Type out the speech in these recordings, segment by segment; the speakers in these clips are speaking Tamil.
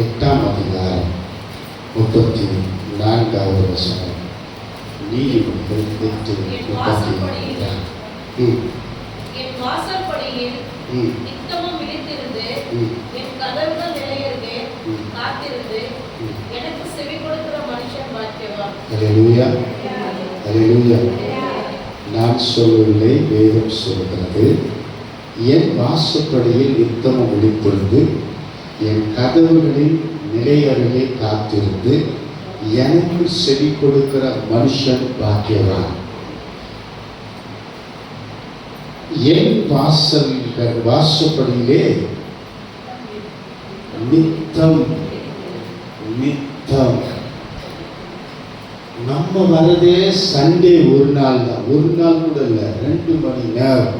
8ஆம் அதிகாரம் 34வது வசனம். நீதிமொழிகள் 8:34. என் வாசற்படியில் நித்தமும் விழித்திருந்து என் கதவுகள் நிலையருகே காத்திருந்து எனக்கு செவி கொடுக்கிற மனுஷன் பாக்கியவான். அல்லேலூயா, அல்லேலூயா. நான் சொல்லவில்லை, வேதம் சொல்கிறது. என் வாசற்படியில் நித்தமும் விழித்திருந்து என் கதவுகளின் நிலையருகே காத்திருந்து எனக்கு செவி கொடுக்கிற மனுஷன் பாக்கியவான். என் வாசப்படியிலே நித்தம் நித்தம். நம்ம வரதே சண்டே ஒரு நாள் தான், ஒரு நாள் கூட இல்லை, 2 மணி நேரம்.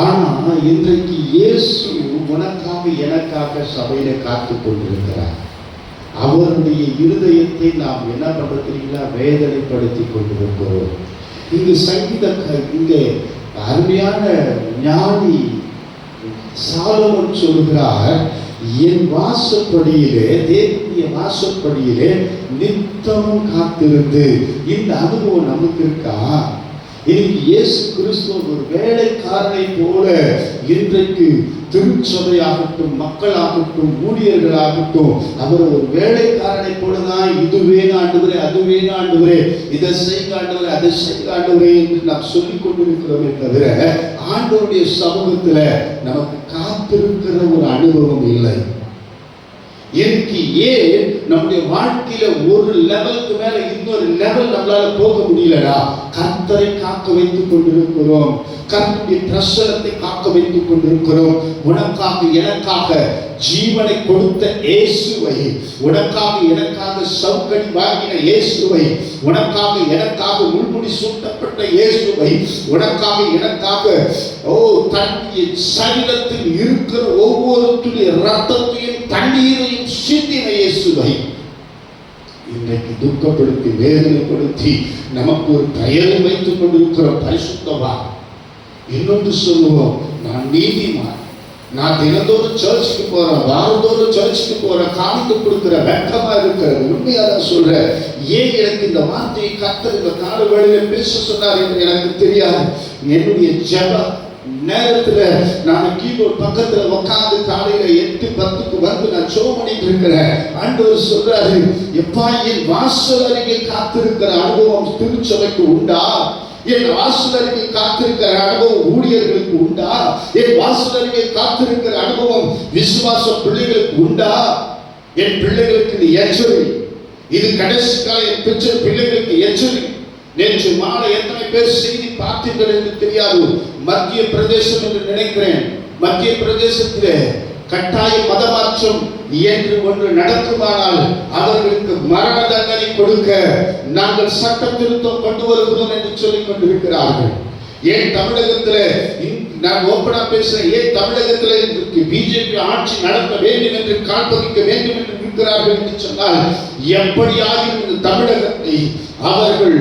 ஆனா இன்றைக்கு இயேசு உனக்காக எனக்காக சபையில காத்து கொண்டிருக்கிறார். அவருடைய இருதயத்தை நாம் என்ன பண்றீங்களா, வேதனைப்படுத்தி கொண்டிருக்கிறோம். இங்கு இங்கே அருமையான ஞானி சாலமோன் சொல்கிறார், என் வாசப்படியிலே, தேவனுடைய வாசப்படியிலே நித்தமும் காத்திருந்து. இந்த அனுபவம் நமக்கு இருக்கா? இன்னைக்கு இயேசு கிறிஸ்து ஒரு வேலைக்காரனை போல இன்றைக்கு திருச்சபையாகட்டும், மக்களாகட்டும், ஊழியர்களாகட்டும், அவர் ஒரு வேலைக்காரனை போலதான், இது வேணும் ஆண்டவரே, அது வேணும் ஆண்டவரே, இதை செய்ய ஆண்டவரே, அதை செய்ய ஆண்டவரே என்று நாம் சொல்லிக் கொண்டிருக்கிறோமே தவிர ஆண்டவருடைய சமூகத்துல நமக்கு காத்திருக்கிற ஒரு அனுபவம் இல்லை. எனக்கு ஏன் நம்முடைய வாழ்க்கையில ஒரு லெவலுக்கு மேல இன்னொரு லெவல் நம்மளால போக முடியலடா? கர்த்தரை காக்க வைத்துக் கொண்டிருக்கிறோம், கர்த்தருடைய பிரசன்னத்தை காக்க வைத்துக் கொண்டிருக்கிறோம். உனக்காக எனக்காக ஜீவனை கொடுத்த இயேசுவை, உனக்காக எனக்காக சவுக்கடி வாங்கின இயேசுவை, உனக்காக எனக்காக முள்முடி சூட்டப்பட்ட இயேசுவை, உனக்காக எனக்காக தன்னுடைய சரீரத்தில் இருக்கிற ஒவ்வொருடைய ரத்தத்தையும் தண்ணீரையும் சிந்தின இயேசுவை இன்றைக்கு துக்கப்படுத்தி வேதனைப்படுத்தி நமக்கு ஒரு பெயரை வைத்துக் கொண்டிருக்கிற பரிசுத்தவான். இன்னொன்று சொல்லுவோம், நான் நீதிமான், நான் தினந்தோறும் சர்ச்சுக்கு போறேன், வாரந்தோறும் சர்ச்சுக்கு போறேன், காணிக்க கொடுக்கிற வெட்கமா இருக்கிறது. உண்மையாக சொல்றேன், ஏன் எனக்கு இந்த வார்த்தையை கர்த்தர் இந்த கால வேளையில பேச சொன்னார் என்று எனக்கு தெரியாது. என்னுடைய ஜெப நேரத்துல நான் கீபோர்ட் பக்கத்துல உட்கார்ந்து காலையில 8:10 வந்து நான் ஜெபம் பண்ணிட்டு இருக்கிறேன். ஆண்டவர் சொல்றாரு, எப்பா என் வாசல் அருகே காத்திருக்கிற அனுபவம் திருச்சபைக்கு உண்டா? என் வாசல் அருகே காத்திருக்கிற அனுபவம் ஊழியர்களுக்கு உண்டா? என் வாசல் அருகே காத்திருக்கிற அனுபவம் விசுவாச பிள்ளைகளுக்கு உண்டா? என் பிள்ளைகளுக்கு இது எச்சரி, இது கடைசி கால என் பிள்ளைகளுக்கு எச்சரி. நேற்று மாலை எத்தனை பேர் செய்தி பார்த்தீர்கள் என்று தெரியாது. மத்திய பிரதேசம் என்று நினைக்கிறேன், மத்திய பிரதேசத்திலே கட்டாய மதமாற்றம் என்று ஒன்று நடக்குமானால் அவர்களுக்கு மரண தண்டனை கொடுக்க நாங்கள் சட்ட திருத்தம் கொண்டு வருகிறோம் என்று சொல்லிக் கொண்டிருக்கிறார்கள். ஏன் தமிழகத்தில், நான் ஓப்பனா பேசுறேன், ஏன் தமிழகத்தில் பிஜேபி ஆட்சி நடத்த வேண்டும் என்று காண்பிக்க வேண்டும் என்று இருக்கிறார்கள் என்று சொன்னால், எப்படியாக இந்த தமிழகத்தை அவர்கள்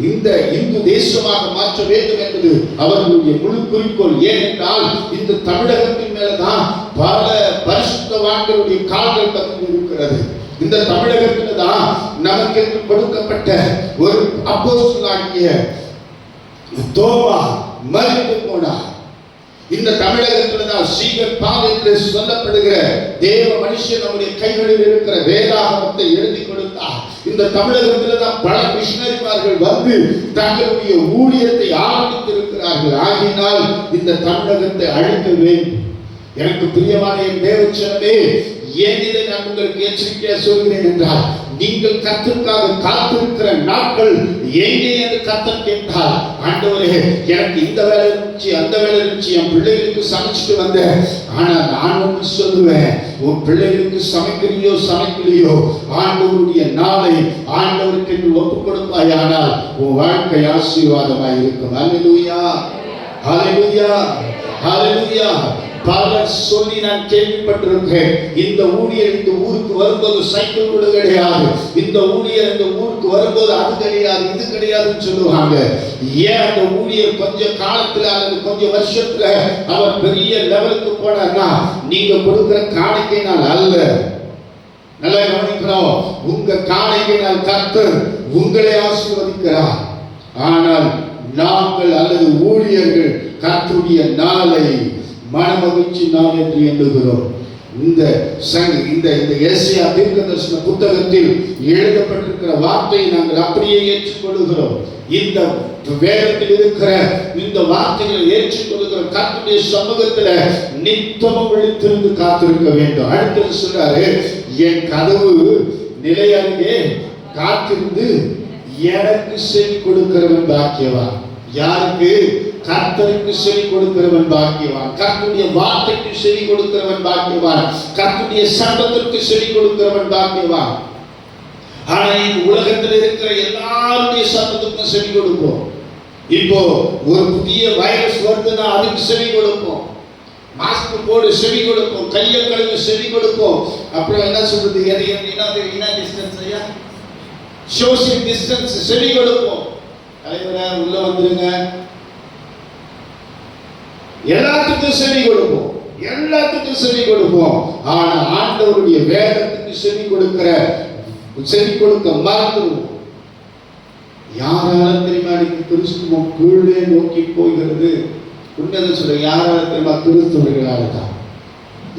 இந்த இந்து தேசமாக மாற்ற வேண்டும் என்பது அவர்களுடைய முழு குறிக்கோள். ஏனென்றால் இந்த தமிழகத்தின் மேலதான் பல பரிசுத்தவான்களுடைய கால்கள் பதிந்து இருக்கிறது. இந்த தமிழகத்தில் தான் நமக்கு கொடுக்கப்பட்ட ஒரு அப்போஸ்தலனாகிய தோமா மரித்து போனார். இந்த தமிழகத்தில் தான் சீகர் பால் என்று சொல்லப்படுகிற தேவ மனுஷன் நம்முடைய கைகளில் இருக்கிற வேதாகமத்தை எழுதி கொடுத்தார். இந்த தமிழகத்தில் தான் பல மிஷனரிமார்கள் வந்து தங்களுடைய ஊழியத்தை ஆரம்பித்திருக்கிறார்கள். ஆகினால் இந்த தமிழகத்தை அழிக்க வேண்டும். எனக்கு பிரியமான என் தேவச்சனமே, ஏன் இதை நான் உங்களுக்கு எச்சரிக்கையா சொல்கிறேன் என்றால், நீங்கள் கர்த்தருக்காக காத்திருக்கிற நாட்கள் எங்கே என்று கர்த்தர் கேட்டால், ஆண்டவரே எனக்கு இந்த வேலை இருந்துச்சு, அந்த வேலை இருந்துச்சு, என் பிள்ளைகளுக்கு சமைச்சிட்டு வந்தேன், ஆனா நான் ஒன்று சொல்லுவேன், உன் பிள்ளைகளுக்கு சமைக்கிறியோ சமைக்கலையோ ஆண்டவருடைய நாளை ஆண்டவருக்கு என்று ஒப்புக் கொடுப்பாயானால் உன் வாழ்க்கை ஆசீர்வாதமாய் இருக்கும். ஹல்லேலூயா, ஹல்லேலூயா, ஹல்லேலூயா. பலர் சொல்லி நான் கேள்விப்பட்டிருக்கேன், இந்த ஊழியர் இந்த ஊருக்கு வரும்போது சைக்கிள் கூட கிடையாது, இந்த ஊழியர் இந்த ஊருக்கு வரும்போது அது கிடையாது இது கிடையாதுன்னு சொல்லுவாங்க. ஏன் அந்த ஊழியர் கொஞ்ச காலத்துல அல்லது கொஞ்சம் வருஷத்துல அவர் பெரிய லெவலுக்கு போனார்னா நீங்க கொடுக்கிற காணிக்கையினால் அல்ல, நல்லா கவனிக்கணும். உங்க காணிக்கையினால் கர்த்தர் உங்களை ஆசீர்வதிக்கிறார். ஆனால் நாங்கள் அல்லது ஊழியர்கள் கர்த்தருடைய நாளை மனமகிழ்ச்சி நாள் என்று எண்ணுகிறோம். இந்த எசேயா தீர்க்கதரிசன புத்தகத்தில் எழுதப்பட்டிருக்கிற வார்த்தையை நாங்கள் அப்படியே ஏற்றுக்கொள்கிறோம். இந்த வேதத்தில் இருக்கிற இந்த வார்த்தைகளை ஏற்றுக்கொள்கிற கர்த்தருடைய சமூகத்துல நித்தமும் விழித்திருந்து காத்திருக்க வேண்டும். அடுத்தது சொல்றாரு, என் கதவு நிலையருகே காத்திருந்து எனக்கு செவி கொடுக்கிறவன் பாக்கியவான். யாருக்கு? கர்த்தருக்கு செவி கொடுக்கிறவன் பாக்கியவான். கர்த்தருடைய வார்த்தைக்கு செவி கொடுக்கிறவன் பாக்கியவான். கர்த்தருடைய சத்தத்திற்கு செவி கொடுக்கிறவன் பாக்கியவான். ஆனா இந்த உலகத்தில் இருக்கிற எல்லாருடைய சத்தத்துக்கும் செவி கொடுப்போம். இப்போ ஒரு புதிய வைரஸ் வருதுன்னா அதுக்கு செவி கொடுப்போம். மாஸ்க் போடு செவி கொடுப்போம். கையை கழுவி செவி கொடுப்போம். அப்புறம் என்ன சொல்றது, டிஸ்டன்ஸ் ஐயா, சோசியல் டிஸ்டன்ஸ் செவி கொடுப்போம். தலைவரே உள்ள வந்துருங்க, எல்லாத்துக்கும் செவி கொடுப்போம். எல்லாத்துக்கும் செவி கொடுப்போம். ஆனா ஆண்டவருடைய வேதத்துக்கு செவி கொடுக்க மறந்துடுவோம். யாரால தெரியுமா கிறிஸ்துவம் கீழே நோக்கி போகிறது? உண்மையை சொல்ற, யாரால தெரியுமா? கிறிஸ்தவர்களால தான்.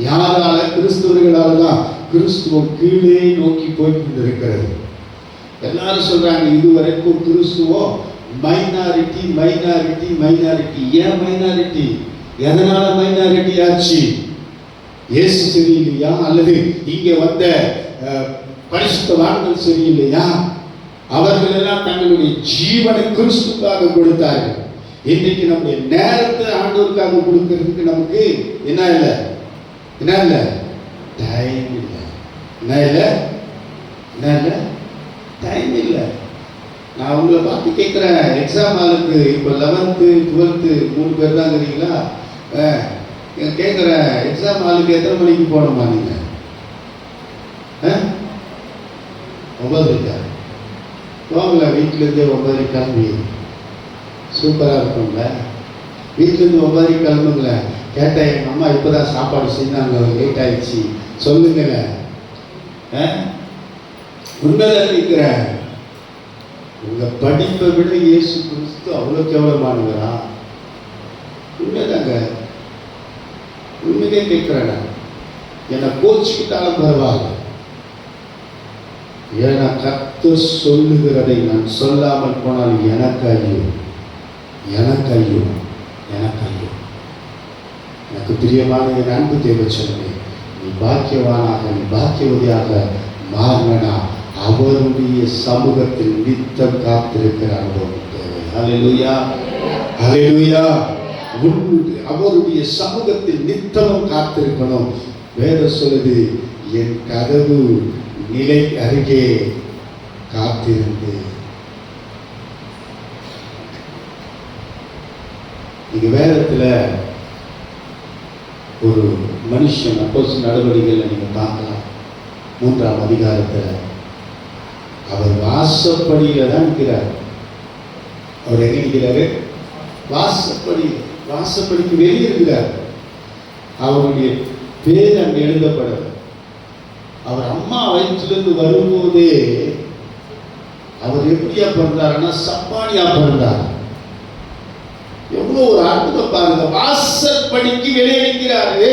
யாரால? கிறிஸ்தவர்களால தான் கிறிஸ்துவம் கீழே நோக்கி போய் கொண்டிருக்கிறது. எல்லாரும் சொல்றாங்க இதுவரைக்கும் கிறிஸ்துவம் மைனாரிட்டி மைனாரிட்டி மைனாரிட்டி. ஏன் மைனாரிட்டி? எதனால மைனாரிட்டி ஆச்சு? இயேசு சரியில்லையா? அல்லது இங்க வந்த பரிசுத்தவான்கள் சரியில்லையா? அவர்கள் எல்லாம் தங்களுடைய ஜீவனை கிறிஸ்துக்காக கொடுத்தார்கள். இன்னைக்கு நம்முடைய நேரத்தை ஆண்டவருக்காக கொடுக்கிறதுக்கு நமக்கு என்ன இல்லை? டைம் இல்லை. டைம் இல்லை. நான் உங்களை பார்த்து கேட்குறேன், எக்ஸாம் ஹாலுக்கு இப்போ 11th 12th 3 பேர் தான் இருக்கிறீங்களா? கேட்குறேன், எக்ஸாம் ஹாலுக்கு எத்தனை மணிக்கு போகணுமா நீங்கள்? 9:00 போங்களா? வீட்டிலேருந்தே 9:00 கிளம்பி சூப்பராக இருக்கும்ல. வீட்டிலேருந்து 9:00 கிளம்புங்களேன். கேட்டேன், எங்கள் அம்மா இப்போ தான் சாப்பாடு செஞ்சாங்க, லேட் ஆயிடுச்சு சொல்லுங்களேன். உண்மைதான் இருக்கிறேன். உங்க படிப்பை விட இயேசு கிறிஸ்து அவ்வளோ கேவலமானவரா? உண்மைதாங்க, உண்மையே கேட்கிறேன். என்னை கோச்சிக்கிட்டாலும் பரவாயில்ல. ஏன்னா கர்த்தர் சொல்லுகிறதை நான் சொல்லாமல் போனால் எனக்கு ஐயோ. எனக்கு பிரியமான என் அன்பு தேவச்சனமே, நீ பாக்கியவானாக, நீ பாக்கியவதியாக மாறினா அவருடைய சமூகத்தில் நித்தம் காத்திருக்கிற அனுபவம் தேவை. ஹல்லேலூயா, ஹல்லேலூயா. அவருடைய சமூகத்தில் நித்தமும் காத்திருக்கணும். வேதம் சொல்லுது, என் கதவு நிலை அருகே காத்திருந்து. இங்க வேதத்துல ஒரு மனுஷன் அப்போஸ்தலர் நடவடிக்கைகளை நீங்க பார்க்கலாம். 3ஆம் அதிகாரத்துல அவர் வாசப்படியில தான் இருக்கிறார். அவர் எங்க இருக்கிறாரு? வாசப்படிக்கு வெளியே இருக்கிறார். அவருடைய பேர் அங்க எழுதப்படாது. அவர் அம்மா வயிற்றிலிருந்து வரும்போதே அவர் எப்படியா பிறந்தாருன்னா சப்பானியா பிறந்தார். எவ்வளவு ஒரு அற்புதம் பாருங்க. வாசற்படிக்கு வெளியே இருக்கிறாரு.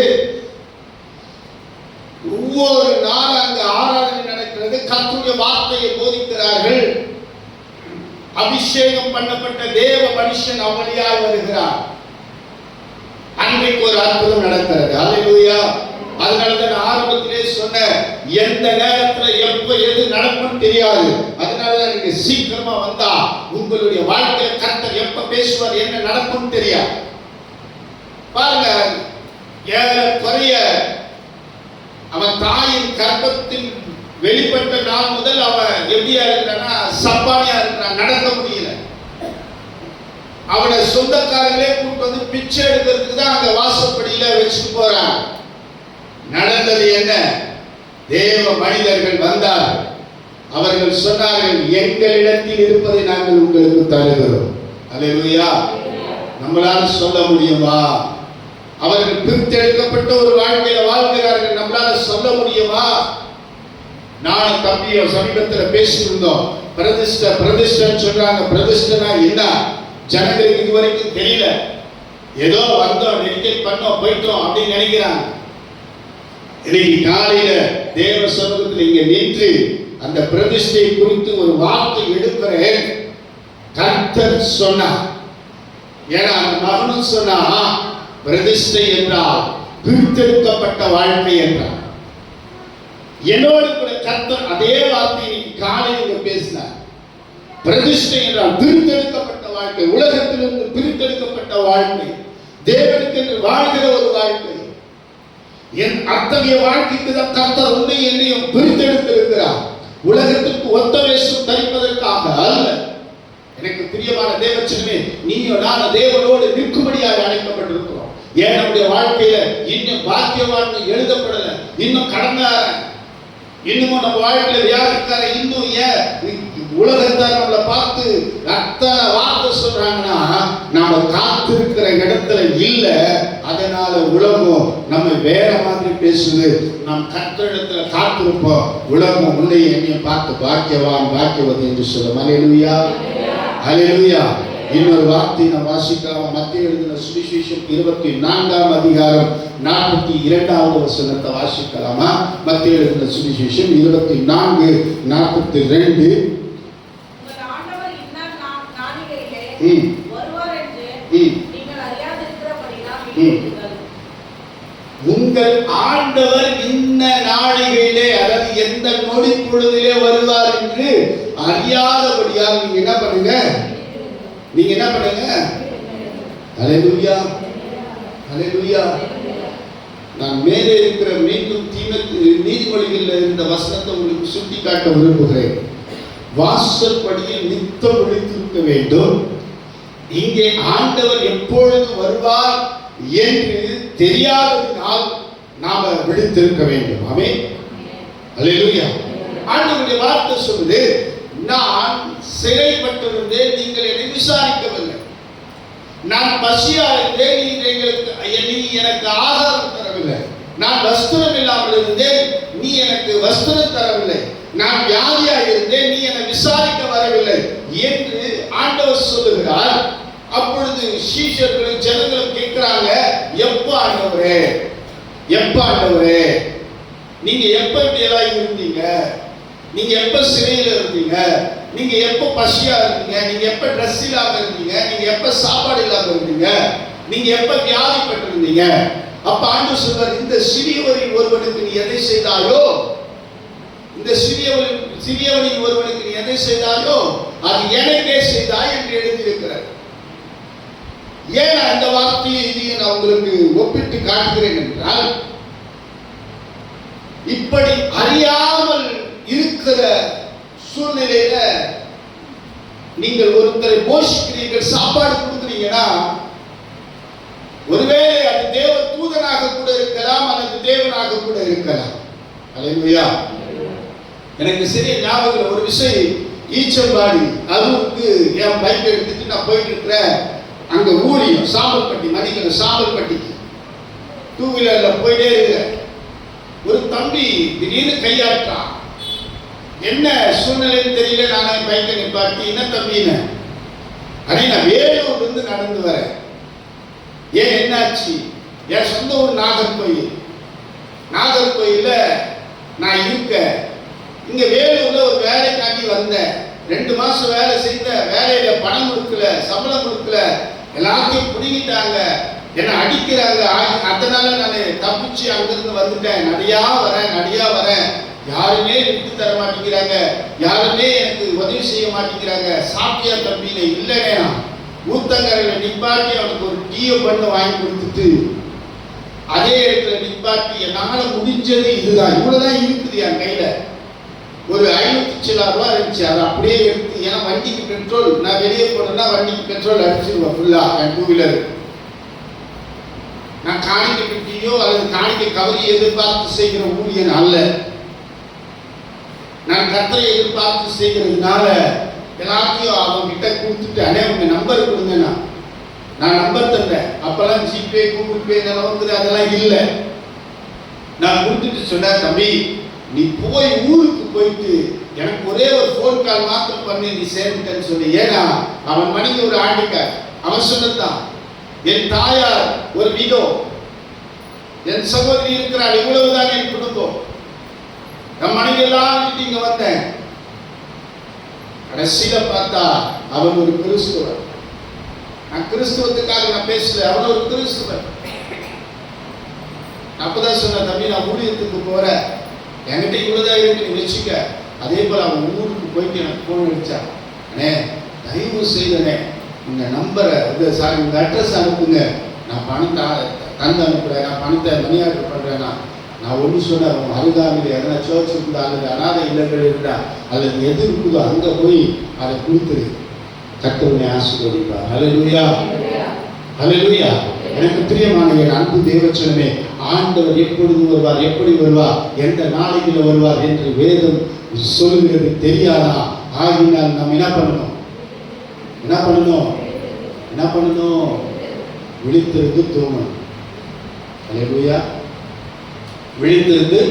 ஒவ்வொரு நாள் அங்கு ஆராதனை நடக்கிறது. கர்த்தருடைய வார்த்தையை போதிக்கிறார்கள். அபிஷேகம் பண்ணப்பட்ட தேவ மனுஷன் அவளியாய் வருகிறார். அன்றைக்கு ஒரு அற்புதம் நடக்கிறது. ஹல்லேலூயா. அதனாலதான் ஆரம்பத்திலே சொன்ன, எந்த நேரத்துல எப்ப எது நடக்கும் தெரியாது. அதனாலதான் நீங்க சீக்கிரமா வந்தா உங்களுடைய வாழ்க்கையில கர்த்தர் எப்ப பேசுவார், என்ன நடக்கும் தெரியாது. பாருங்க, ஏறக்குறைய அவன் தாயின் கர்ப்பத்தில் வெளிப்பட்ட நாள் முதல் அவன் எப்படியா இருக்கிறான்னா சப்பானியா இருக்கிறான். நடக்க முடியல. அவனை சொந்தக்காரங்களே கூட்டு வந்து பிச்சை எடுக்கிறதுக்கு தான் அங்க வாசப்படியில வச்சுட்டு போறான். நடந்தது என்ன? தேவ மனிதர்கள் வந்தார். அவர்கள் சொன்னார்கள், எங்களிடத்தில் இருப்பதை நாங்கள் உங்களுக்கு தருகிறோம். அல்லேலூயா. நம்மளால சொல்ல முடியுமா? அவர்கள் பிரித்தெடுக்கப்பட்ட ஒரு வாழ்க்கையில வாழ்கிறார்கள். நம்மளால சொல்ல முடியுமா? நான் தம்பியும் சமீபத்தில் பேசியிருந்தோம். பிரதிஷ்டைன்னு சொல்றாங்க. பிரதிஷ்டைனா என்ன ஜனங்களுக்கு இதுவரைக்கும் தெரியல. ஏதோ வந்தோம், டெடிகேட் பண்ணோம், போயிட்டோம் அப்படின்னு நினைக்கிறாங்க. இன்னைக்கு காலையில தேவ சமூகத்தில் இங்க நின்று அந்த பிரதிஷ்டை குறித்து ஒரு வார்த்தை எடுக்கிறேன். கர்த்தர் சொன்னார். ஏன்னா அந்த மகனும் சொன்னா பிரதிஷ்டை என்றால் பிரித்தெடுக்கப்பட்ட வாழ்க்கை என்றார். என்னோடு கூட கர்த்தர் அதே வார்த்தையை காலையில் பேசினார். பிரதிஷ்டை என்றால் பிரித்தெடுக்கப்பட்ட வாழ்க்கை, உலகத்திலிருந்து பிரித்தெடுக்கப்பட்ட வாழ்க்கை, தேவனுக்கு என்று வாழ்கிற ஒரு வாழ்க்கை. என் அத்தகைய வாழ்க்கைக்கு தான் கர்த்தர் உன்னை என்னையும் பிரித்தெடுத்திருக்கிறார். உலகத்திற்கு ஒத்த வேஷம் தரிப்பதற்காக அல்ல. எனக்கு பிரியமான தேவச்சனமே, நீயும் நான் தேவனோடு நிற்கும்படியாக அழைக்கப்பட்டிருக்கிறோம். ஏன் நம்முடைய வாழ்க்கையில இன்னும் பாக்கியவான் எழுதப்படல, இன்னும் கடந்தார, இன்னமும் நம்ம வாழ்க்கையில வியாதிக்கார, இன்னும் ஏன் உலகத்தார் நம்மளை பார்த்து அத்தனை வார்த்தை சொல்றாங்கன்னா நாம காத்திருக்கிற இடத்துல இல்ல. அதனால உலகம் நம்ம வேற மாதிரி பேசுது. நாம் கர்த்தரிடத்துல காத்திருப்போம். உலகம் உன்னை என்னையும் பார்த்து பாக்கியவான் பாக்கியவதி என்று சொல்லும். அல்லேலூயா, அல்லேலூயா. இன்னொரு வார்த்தை நாம் வாசிக்கலாம். மத்திய எழுதின சுவிசேஷம் 24ஆம் அதிகாரம் 42வது வசனத்தை வாசிக்கலாமா? மத்திய எழுதின சுவிசேஷம் 24:42. உங்கள் ஆண்டவர் இந்த நாளிகையிலே, அதாவது எந்த நொடி பொழுதிலே வருவார் என்று அறியாதபடியால் நீங்க என்ன பண்ணுங்க? நீங்க என்ன பண்ணுங்க? அல்லேலூயா, அல்லேலூயா. நான் மேலே இருக்கிற மீண்டும் நீதிமொழிகளில் இருந்த வசனத்தை உங்களுக்கு சுட்டி காட்ட விரும்புகிறேன். வாசற்படியில் நித்தம் விழித்திருக்க வேண்டும். இங்கே ஆண்டவர் எப்பொழுது வருவார் என்று தெரியாததினால் நாம விழித்திருக்க வேண்டும். ஆமென், அல்லேலூயா. ஆண்டவருடைய வார்த்தை சொல்லுது, நான் சிறைப்பட்டிருந்தேன், நீங்கள் என்னை விசாரிக்கவில்லை. நான் பசியா இருந்தேன், நீ எனக்கு ஆகாரம் தரவில்லை. நான் வஸ்திரம் இல்லாமல் இருந்தேன், நீ எனக்கு வஸ்திரம் தரவில்லை. நான் வியாதியா இருந்தேன், நீ என்னை விசாரிக்க வரவில்லை என்று ஆண்டவர் சொல்லுகிறார். அப்பொழுது சீஷர்களும் ஜனங்களும் கேட்கிறாங்க, எப்ப ஆண்டவரே, எப்ப ஆண்டவரே, நீங்க எப்ப இப்படி எல்லாம் இருந்தீங்க? நீங்க எப்ப சிறையில இருந்தீங்க? நீங்க எப்ப பசியா இருந்தீங்க? நீங்க எப்ப ட்ரெஸ் இல்லாம இருந்தீங்க? நீங்க எப்ப சாப்பாடு இல்லாம இருந்தீங்க? நீங்க எப்ப வியாதிப்பட்டு இருந்தீங்க? அப்ப ஆண்டவர் சொல்றார், இந்த சிறியவரில் ஒருவனுக்கு நீ எதை செய்தாயோ, இந்த சிறியவனில் ஒருவனுக்கு நீ எதை செய்தாயோ அது எனக்கே செய்தாய் என்று எழுதியிருக்கிறார். ஏன் அந்த வார்த்தையை இதையும் நான் உங்களுக்கு ஒப்பிட்டு காட்டுகிறேன் என்றால், இப்படி அறியாமல் இருக்கிற சூழ்நிலையில நீங்கள் ஒருத்தரை போஷிக்கிறீர்கள், சாப்பாடு கொடுக்குறீங்கன்னா, ஒருவேளை அது தேவ தூதனாக கூட இருக்கலாம், அல்லது தேவனாக கூட இருக்கலாம். அல்லேலூயா. எனக்கு சரியா ஞாபகம் ஒரு விஷயம், ஈச்சம்பாடி அதுக்கு என் பைக் எடுத்துட்டு நான் போயிட்டு இருக்கிறேன். அங்க ஊழியம் சாம்பல்பட்டி, மணிக்கணும் சாம்பல்பட்டிக்கு டூ வீலர்ல போயிட்டே இருக்க ஒரு தம்பி திடீர்னு கையாட்டான். என்ன சூழ்நிலைன்னு தெரியல. நான் பைக்கை நிப்பாட்டி, என்ன தம்பின்னு, அடே நான் வேலூர்ல இருந்து நடந்து வரேன். ஏன் என்னாச்சு? என் சொந்த ஊர் நாகர்கோயில். நாகர்கோயில நான் இருக்க, இங்க வேலூர்ல ஒரு வேலைக்காண்டி வந்தேன். 2 மாசம் வேலை செய்த, வேலையில பணம் கொடுக்கல, சம்பளம் கொடுக்கல, எல்லாத்தையும் பிடிங்கிட்டாங்க, என்னை அடிக்கிறாங்க. அதனால நான் தப்பிச்சு அங்கிருந்து வந்துட்டேன். நடியா வரேன். யாருமே விட்டு தர மாட்டேங்கிறாங்க, யாருமே எனக்கு உதவி செய்ய மாட்டேங்கிறாங்க. சாப்பியா தம்பியில இல்லைனே, ஊத்தங்கரையில நிப்பாட்டி அவனுக்கு ஒரு டீயை பண்ண வாங்கி கொடுத்துட்டு அதே இடத்துல நிப்பாட்டி, என்னால முடிஞ்சது இதுதான், இவ்வளவுதான் இருக்குது என் கையில. ஒரு 500 சில ரூபா இருந்துச்சு, அதை அப்படியே எடுத்து, ஏன்னா வண்டிக்கு பெட்ரோல், நான் வெளியே போனேன்னா வண்டிக்கு பெட்ரோல் அடிச்சிருவேன் ஃபுல்லா என் டூ வீலர். நான் காணிக்கை பெட்டியோ அல்லது காணிக்கை கவரியை எதிர்பார்த்து செய்கிற ஊழியன் அல்ல. நான் கர்த்தரை எதிர்பார்த்து செய்கிறதுனால எல்லாத்தையும் அவங்க கிட்ட கொடுத்துட்டு, அண்ணே உங்க நம்பர் கொடுங்க, நான் நம்பர் தந்தேன். அப்பெல்லாம் ஜிபே கூகுள் பே அதெல்லாம் இல்லை. நான் கொடுத்துட்டு சொன்னேன், தம்பி நீ போய் ஊருக்கு போயிட்டு எனக்கு ஒரே ஒரு ஃபோன் கால் மாத்திரம் பண்ணி நீ சேர்ந்துட்டேன்னு சொல்லி. ஏன்னா அவன் மனைவி ஒரு ஆண்டிக்கார். அவன் சொன்னதான், என் தாயார் ஒரு விதோ, என் சகோதரி இருக்கிறாள், இவ்வளவுதான் என் குடும்பம், என் மனைவி எல்லாம் இங்க வந்தேன். கடைசியில பார்த்தா அவன் ஒரு கிறிஸ்துவன். நான் கிறிஸ்துவத்துக்காக நான் பேசல, அவன் ஒரு கிறிஸ்துவன். அப்பதான் சொன்ன, தம்பி நான் ஊழியத்துக்கு போறேன், என்கிட்ட இவ்வளவுதான் இருக்கு, நீ வச்சுக்க. அதே போல அவன் ஊருக்கு போயிட்டு எனக்கு போன் அடிச்சான். அண்ணே தயவு செய்தனே உங்க நம்பரை உங்க அட்ரஸ் அனுப்புங்க, நான் பணத்தை தந்து அனுப்புறேன், நான் பணத்தை மணி ஆர்டர் பண்றேன்னா. நான் ஒன்று சொன்னேன், அவங்க அருகாமையில் எதனா சர்ச் இருக்குதா அல்லது அநாத இல்லங்கள் இருந்தா அல்லது எது இருக்குதோ அங்க போய் அதை கொடுத்துரு, கர்த்தருடைய ஆசீர்வதிப்பார். ஹல்லேலூயா, ஹல்லேலூயா. எனக்கு பிரியமான என் அன்பு தேவச்சனமே, ஆண்டவர் எப்பொழுது வருவார், எப்படி வருவார், எந்த நாளையில் வருவார் என்று வேதம் சொல்லுகிறது தெரியாதா? ஆகினால் நாம் என்ன பண்ணணும், என்ன பண்ணணும், என்ன பண்ணணும்? விழித்திருந்து தூங்கணும். ஹல்லேலூயா, விழித்திருந்து.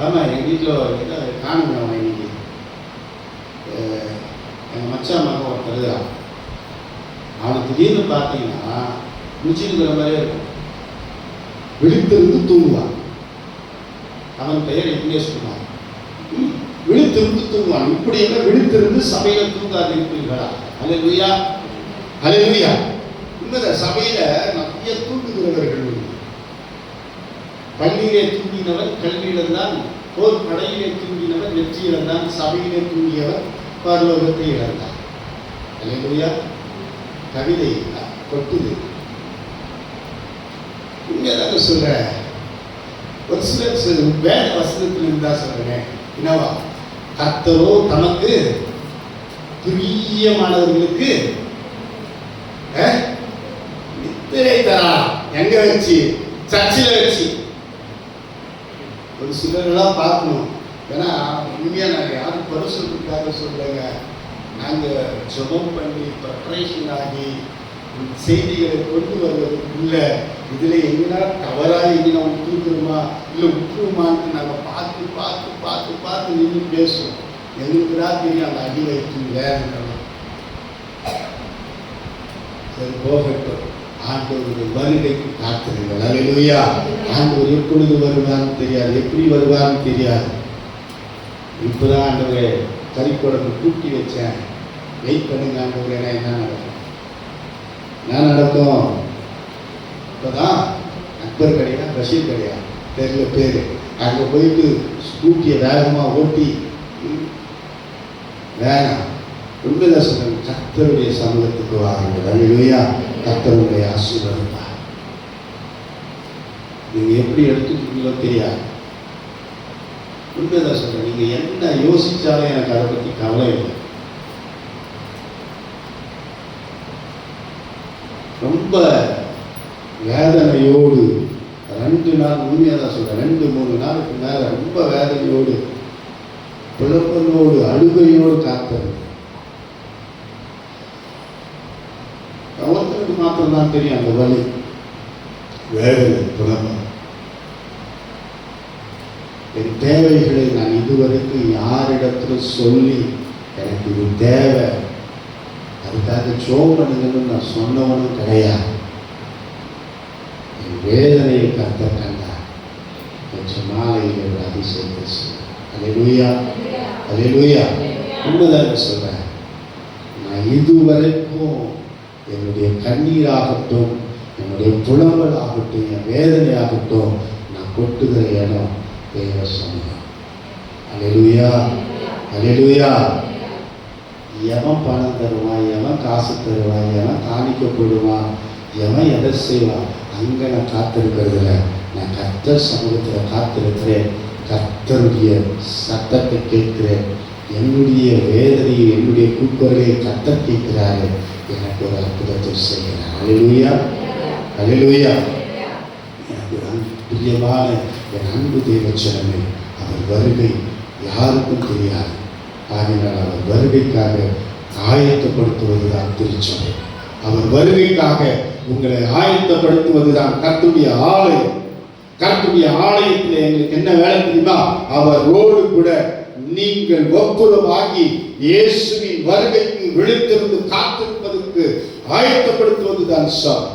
ஆமா, எங்கள் வீட்டில் காணுங்க, அவன் இன்னைக்கு எங்கள் மச்சான் மகன் ஒரு கருதுறான். அவனுக்கு திடீர்னு பார்த்தீங்கன்னா முடிச்சுக்கிற மாதிரியே இருக்கும். விழித்திருந்து தூங்குவான். அவன் பெயர் விக்னேஷ்குமார். விழித்திருந்து தூங்குவான். இப்படி எல்லாம் விழித்திருந்து சபையில தூங்காது இருப்பீர்களா? ஹல்லேலூயா, ஹல்லேலூயா. இந்த சபையில நிறைய தூங்குகிறவர்கள். பள்ளியிலே தூங்கினவர் கல்வியில்தான், போர் படையிலே தூங்கினவர் நெற்றியில்தான், சபையிலே தூங்கியவர் பரலோகத்தை இழந்தார். ஹல்லேலூயா. கவிதை கொட்டுது. உண்மையாக சொல்ற, ஒரு சிலர் வேத வசனத்தில் இருந்தா சொல்றேன், என்னவா, கர்த்தரோ தமக்கு பிரியமானவர்களுக்கு நித்திரை தரா. எங்க வச்சு? சர்ச்சில் வச்சு. ஒரு சிலரெல்லாம் பார்க்கணும். ஏன்னா உண்மையா நாங்கள் யாரும் பரிசுக்காக சொல்றேங்க, நாங்கள் ஜெபம் பண்ணி ப்ரிப்பரேஷன் ஆகி செய்திகளை கொண்டு வருவதற்குள்ள இதில் எங்கன்னா தவறாக எங்கன்னா விட்டுருக்குறோமா இல்லை விட்டுருமான்னு நாங்கள் பார்த்து பார்த்து பார்த்து பார்த்து நின்று பேசுவோம். எங்களுக்கு தான் தெரியும் அந்த அடி வைத்து வேறு. சரி, போகட்டும். ஆண்டவருடைய வருகைக்கு காத்திருங்கள். ஹல்லேலூயா. ஆண்டவர் எப்பொழுது வருவான்னு தெரியாது, எப்படி வருவான்னு தெரியாது. இப்போதான் ஆண்டவரே கறிக்குழம்பு கூட்டி வச்சேன், வெயிட் பண்ணுங்க ஆண்டவரே, என்ன நடக்கும், என்ன நடக்கும்? இப்போதான் அக்பர் கடையா பஷீர் கடையா தெரியல பேர், அங்கே போயிட்டு ஸ்கூட்டியை வேகமாக ஓட்டி வேணாம். உண்மைதான் சொல்றேன், கர்த்தருடைய சமூகத்துக்கு வாருங்கள். ஹல்லேலூயா. கர்த்தருடைய ஆசீர்வாதம் நீங்க எப்படி எடுத்துக்கிட்டீங்களோ தெரியாது. உண்மைதான் சொல்றேன், நீங்க என்ன யோசிச்சாலும் எனக்கு அதை பத்தி கவலை இல்லை. ரொம்ப வேதனையோடு 2 நாள், உண்மையாக தான் சொல்றேன், 2-3 நாளுக்கு மேல ரொம்ப வேதனையோடு புலப்பலோடு அழுகையோடு காத்தது. ஒருத்தருக்கு மாத்திரம்தான் தெரியும் அந்த வலி, வேதனை, புலம்பல். என் தேவைகளை நான் இதுவரைக்கும் யாரிடத்துல சொல்லி எனக்கு இது தேவை அதுக்காக ஜெபம் பண்ணுங்கன்னு நான் சொன்னவனும் கிடையாது. என் வேதனையை கர்த்தர் கண்டார். கொஞ்சம் மாலையில் ஒரு அதிசயத்தை சொல்றேன். ஹல்லேலூயா, ஹல்லேலூயா. உண்மைதாக சொல்றேன், நான் இதுவரைக்கும் என்னுடைய கண்ணீராகட்டும், என்னுடைய புலம்பல் ஆகட்டும், என் வேதனை ஆகட்டும், நான் கொட்டுகிற இடம் தேவ சமூகம். ஹல்லேலூயா, ஹல்லேலூயா. எவன் பணம் தருவான், எவன் காசு தருவான், எவன் காணிக்கப்படுவான், எவன் எதை செய்வான், அங்கே நான் காத்திருக்கிறதுல நான் கர்த்தர் சமூகத்தில் காத்திருக்கிறேன். கர்த்தருடைய சத்தத்தை கேட்கிறேன். என்னுடைய வேதனையை, என்னுடைய கூக்குரலை கர்த்தர் கேட்கிறாரு. எனக்கு ஒரு அற்புதத்தை செய்கிறார். ஹல்லேலூயா, ஹல்லேலூயா. எனக்கு பிரியமான என் அன்பு தேவச்சனமே, அவர் வருகை யாருக்கும் தெரியாது. ஆகினால் அவர் வருகைக்காக ஆயத்தப்படுத்துவதுதான் திருச்சபை. அவர் வருகைக்காக உங்களை ஆயத்தப்படுத்துவதுதான் கர்த்தருடைய ஆலயம். கர்த்தருடைய ஆலயத்தில் எங்களுக்கு என்ன வேலை தெரியுமா? அவரோடு கூட நீங்கள் ஒப்புரவாகி இயேசுவின் வருகைக்கு விழித்திருந்து காத்திருப்பதற்கு ஆயத்தப்படுத்துவதுதான் சார்.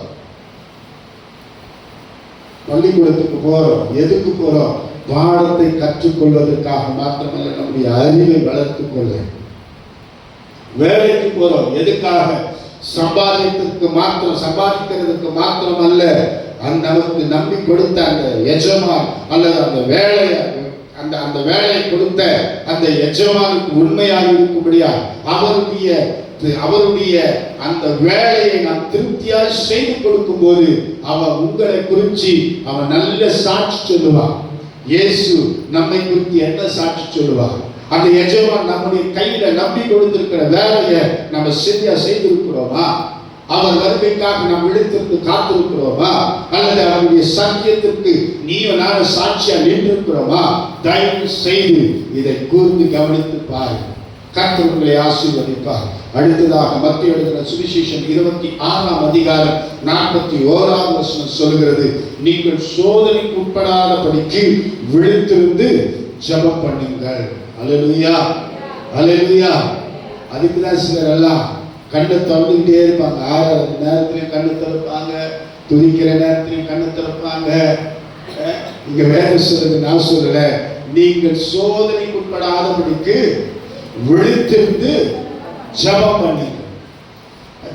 பள்ளிக்கூடத்துக்கு போறோம், எதுக்கு போறோம்? பாடத்தை கற்றுக்கொள்வதற்காக மாத்திரமல்ல, நம்முடைய அறிவை வளர்த்துக் கொள்ள. வேலைக்கு போறோம், எதுக்காக? சம்பாதிக்கிறதுக்கு மாத்திரம் அல்ல. நமக்கு நம்பி கொடுத்த அந்த எஜமான் அல்லது அந்த வேலையை கொடுத்த அந்த எஜமானுக்கு உண்மையாக இருக்கும்படியா அவருடைய அந்த வேலையை நாம் திருப்தியாக செய்து கொடுக்கும் போது அவன் உங்களை குறித்து அவன் நல்ல சாட்சி சொல்லுவான். இயேசு நம்மை குறித்து என்ன சாட்சி சொல்லுவான்? அந்த எஜமான் நம்முடைய கையில நம்பி கொடுத்திருக்கிற வேலையை நம்ம சரியா செய்திருக்கிறோமா? அவர் வருகைக்காக நாம் விழித்திருந்து காத்திருக்கிறோமா? அல்லது அவருடைய சத்தியத்திற்கு நீயும் நானும் சாட்சியா நின்றிருக்கிறோமா? தயவு செய்து இதை கூர்ந்து கவனித்து பாருங்கள். கர்த்தர் உங்களை ஆசீர்வதிப்பார். அடுத்ததாக மத்தேயு எழுதின சுவிசேஷம் 26ஆம் அதிகாரம் 41ஆம் வசனம் சொல்கிறது, நீங்கள் சோதனைக்கு உட்படாதபடிக்கு விழித்திருந்து ஜெபம் பண்ணுங்கள். அல்லேலூயா, அல்லேலூயா. அதுக்கு தான் சிலர் எல்லாம் கண்ணை திறந்துக்கிட்டே இருப்பாங்க. ஆறாவது நேரத்திலையும் கண்ணு திறப்பாங்க, துதிக்கிற நேரத்திலையும் கண்ணு திறப்பாங்க. இங்க வேற சொல்றது, நான் சொல்லல. நீங்கள் சோதனைக்கு உட்படாதபடிக்கு விழித்திருந்து ஜெபம் பண்ணுங்க.